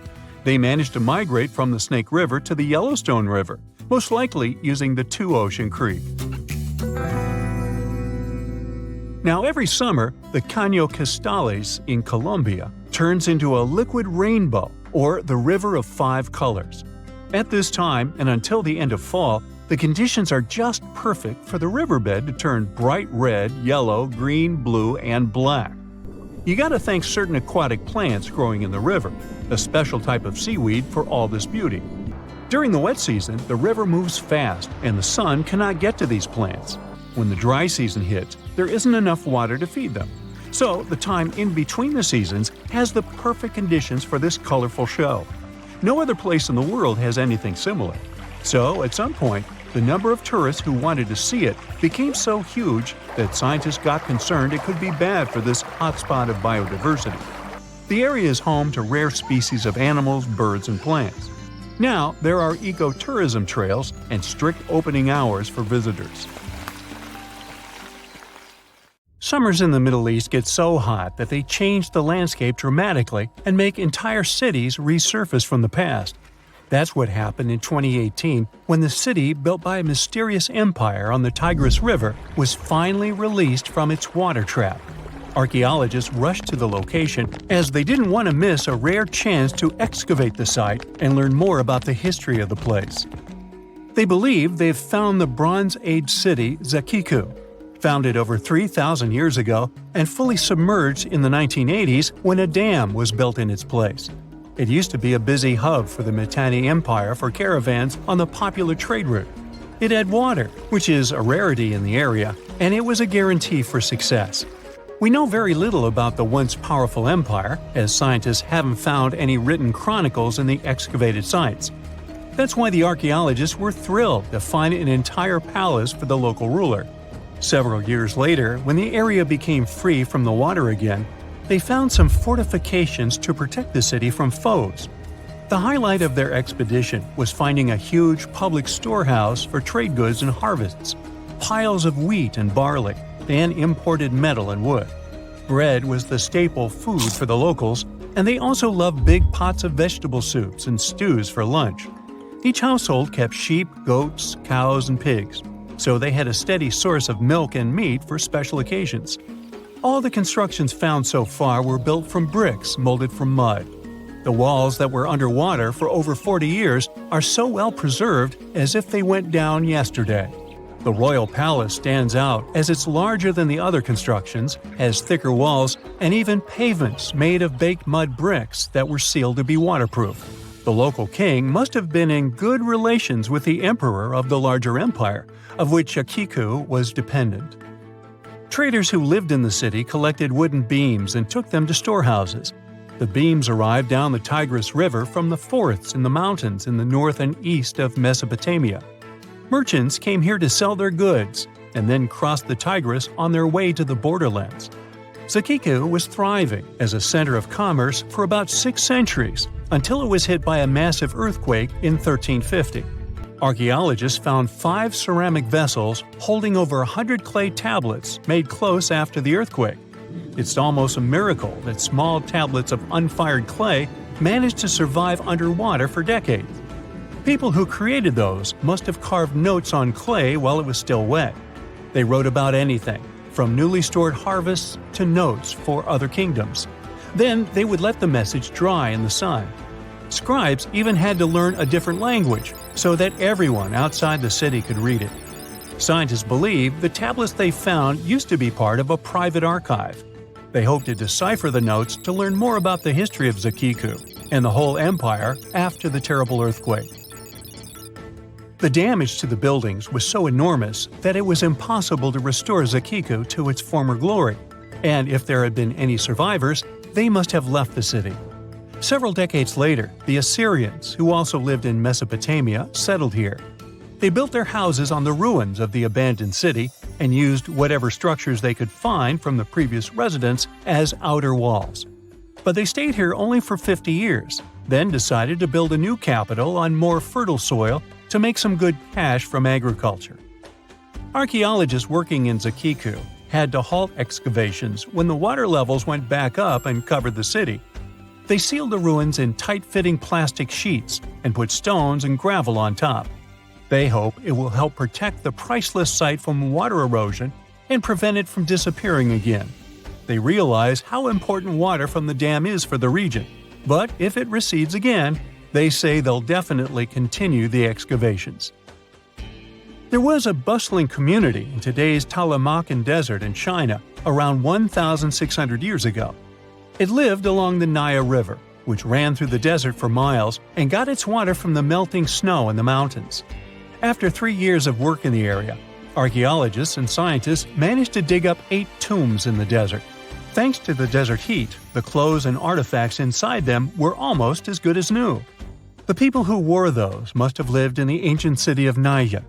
They managed to migrate from the Snake River to the Yellowstone River, most likely using the Two-Ocean Creek. Now, every summer, the Caño Cristales in Colombia turns into a liquid rainbow, or the River of Five Colors. At this time, and until the end of fall, the conditions are just perfect for the riverbed to turn bright red, yellow, green, blue, and black. You gotta thank certain aquatic plants growing in the river, a special type of seaweed for all this beauty. During the wet season, the river moves fast and the sun cannot get to these plants. When the dry season hits, there isn't enough water to feed them. So, the time in between the seasons has the perfect conditions for this colorful show. No other place in the world has anything similar. So, at some point, the number of tourists who wanted to see it became so huge that scientists got concerned it could be bad for this hotspot of biodiversity. The area is home to rare species of animals, birds, and plants. Now, there are ecotourism trails and strict opening hours for visitors. Summers in the Middle East get so hot that they change the landscape dramatically and make entire cities resurface from the past. That's what happened in 2018 when the city built by a mysterious empire on the Tigris River was finally released from its water trap. Archaeologists rushed to the location as they didn't want to miss a rare chance to excavate the site and learn more about the history of the place. They believe they've found the Bronze Age city Zakiku, founded over 3,000 years ago and fully submerged in the 1980s when a dam was built in its place. It used to be a busy hub for the Mitanni Empire for caravans on the popular trade route. It had water, which is a rarity in the area, and it was a guarantee for success. We know very little about the once powerful empire, as scientists haven't found any written chronicles in the excavated sites. That's why the archaeologists were thrilled to find an entire palace for the local ruler. Several years later, when the area became free from the water again, they found some fortifications to protect the city from foes. The highlight of their expedition was finding a huge public storehouse for trade goods and harvests, piles of wheat and barley, and imported metal and wood. Bread was the staple food for the locals, and they also loved big pots of vegetable soups and stews for lunch. Each household kept sheep, goats, cows, and pigs, so they had a steady source of milk and meat for special occasions. All the constructions found so far were built from bricks molded from mud. The walls that were underwater for over 40 years are so well preserved as if they went down yesterday. The royal palace stands out as it's larger than the other constructions, has thicker walls, and even pavements made of baked mud bricks that were sealed to be waterproof. The local king must have been in good relations with the emperor of the larger empire, of which Akiku was dependent. Traders who lived in the city collected wooden beams and took them to storehouses. The beams arrived down the Tigris River from the forests in the mountains in the north and east of Mesopotamia. Merchants came here to sell their goods. and then crossed the Tigris on their way to the borderlands. Zakiku was thriving as a center of commerce for about 6 centuries, until it was hit by a massive earthquake in 1350. Archaeologists found 5 ceramic vessels holding over 100 clay tablets made close after the earthquake. It's almost a miracle that small tablets of unfired clay managed to survive underwater for decades. People who created those must have carved notes on clay while it was still wet. They wrote about anything, from newly stored harvests to notes for other kingdoms. Then they would let the message dry in the sun. Scribes even had to learn a different language so that everyone outside the city could read it. Scientists believe the tablets they found used to be part of a private archive. They hoped to decipher the notes to learn more about the history of Zakiku and the whole empire after the terrible earthquake. The damage to the buildings was so enormous that it was impossible to restore Zakiku to its former glory, and if there had been any survivors, they must have left the city. Several decades later, the Assyrians, who also lived in Mesopotamia, settled here. They built their houses on the ruins of the abandoned city and used whatever structures they could find from the previous residents as outer walls. But they stayed here only for 50 years, then decided to build a new capital on more fertile soil to make some good cash from agriculture. Archaeologists working in Zakiku had to halt excavations when the water levels went back up and covered the city. They sealed the ruins in tight-fitting plastic sheets and put stones and gravel on top. They hope it will help protect the priceless site from water erosion and prevent it from disappearing again. They realize how important water from the dam is for the region, but if it recedes again, they say they'll definitely continue the excavations. There was a bustling community in today's Taklamakan Desert in China around 1,600 years ago. It lived along the Nile River, which ran through the desert for miles and got its water from the melting snow in the mountains. After 3 years of work in the area, archaeologists and scientists managed to dig up 8 tombs in the desert. Thanks to the desert heat, the clothes and artifacts inside them were almost as good as new. The people who wore those must have lived in the ancient city of Naya.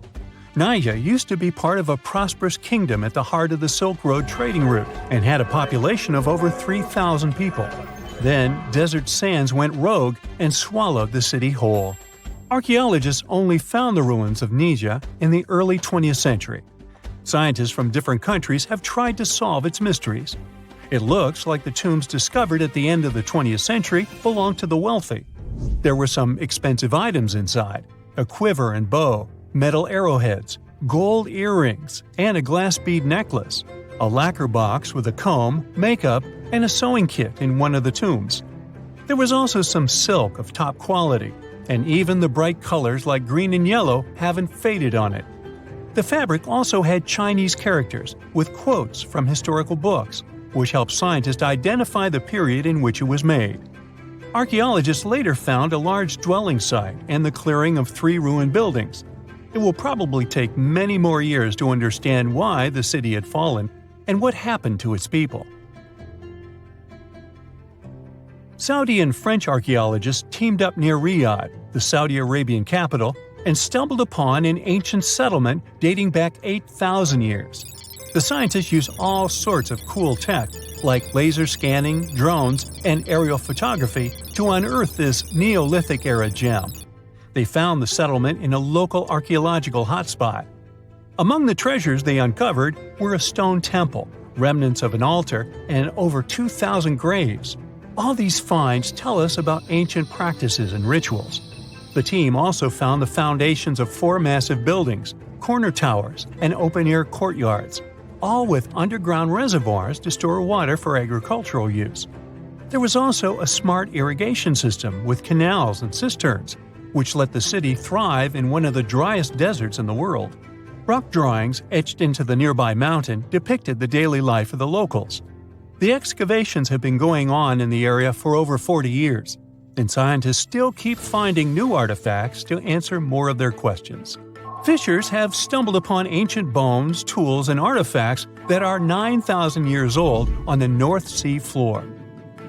Naya used to be part of a prosperous kingdom at the heart of the Silk Road trading route and had a population of over 3,000 people. Then, desert sands went rogue and swallowed the city whole. Archaeologists only found the ruins of Nija in the early 20th century. Scientists from different countries have tried to solve its mysteries. It looks like the tombs discovered at the end of the 20th century belonged to the wealthy. There were some expensive items inside: a quiver and bow, metal arrowheads, gold earrings, and a glass bead necklace, a lacquer box with a comb, makeup, and a sewing kit in one of the tombs. There was also some silk of top quality, and even the bright colors like green and yellow haven't faded on it. The fabric also had Chinese characters with quotes from historical books, which helped scientists identify the period in which it was made. Archaeologists later found a large dwelling site and the clearing of 3 ruined buildings. It will probably take many more years to understand why the city had fallen and what happened to its people. Saudi and French archaeologists teamed up near Riyadh, the Saudi Arabian capital, and stumbled upon an ancient settlement dating back 8,000 years. The scientists used all sorts of cool tech, like laser scanning, drones, and aerial photography, to unearth this Neolithic-era gem. They found the settlement in a local archaeological hotspot. Among the treasures they uncovered were a stone temple, remnants of an altar, and over 2,000 graves. All these finds tell us about ancient practices and rituals. The team also found the foundations of 4 massive buildings, corner towers, and open-air courtyards, all with underground reservoirs to store water for agricultural use. There was also a smart irrigation system with canals and cisterns, which let the city thrive in one of the driest deserts in the world. Rock drawings etched into the nearby mountain depicted the daily life of the locals. The excavations have been going on in the area for over 40 years, and scientists still keep finding new artifacts to answer more of their questions. Fishers have stumbled upon ancient bones, tools, and artifacts that are 9,000 years old on the North Sea floor.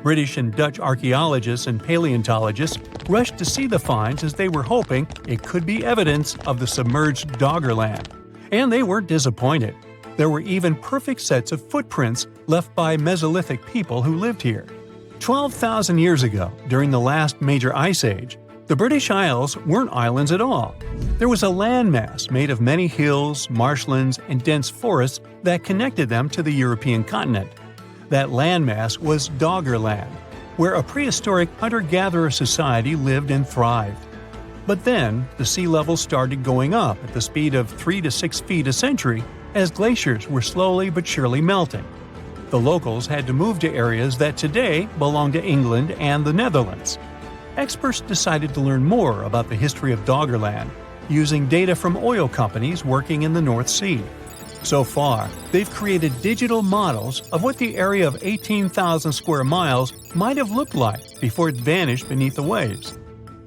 British and Dutch archaeologists and paleontologists rushed to see the finds as they were hoping it could be evidence of the submerged Doggerland. And they weren't disappointed. There were even perfect sets of footprints left by Mesolithic people who lived here. 12,000 years ago, during the last major ice age, the British Isles weren't islands at all. There was a landmass made of many hills, marshlands, and dense forests that connected them to the European continent. That landmass was Doggerland, where a prehistoric hunter-gatherer society lived and thrived. But then, the sea level started going up at the speed of 3 to 6 feet a century as glaciers were slowly but surely melting. The locals had to move to areas that today belong to England and the Netherlands. Experts decided to learn more about the history of Doggerland using data from oil companies working in the North Sea. So far, they've created digital models of what the area of 18,000 square miles might have looked like before it vanished beneath the waves.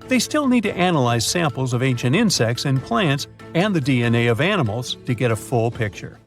They still need to analyze samples of ancient insects and plants and the DNA of animals to get a full picture.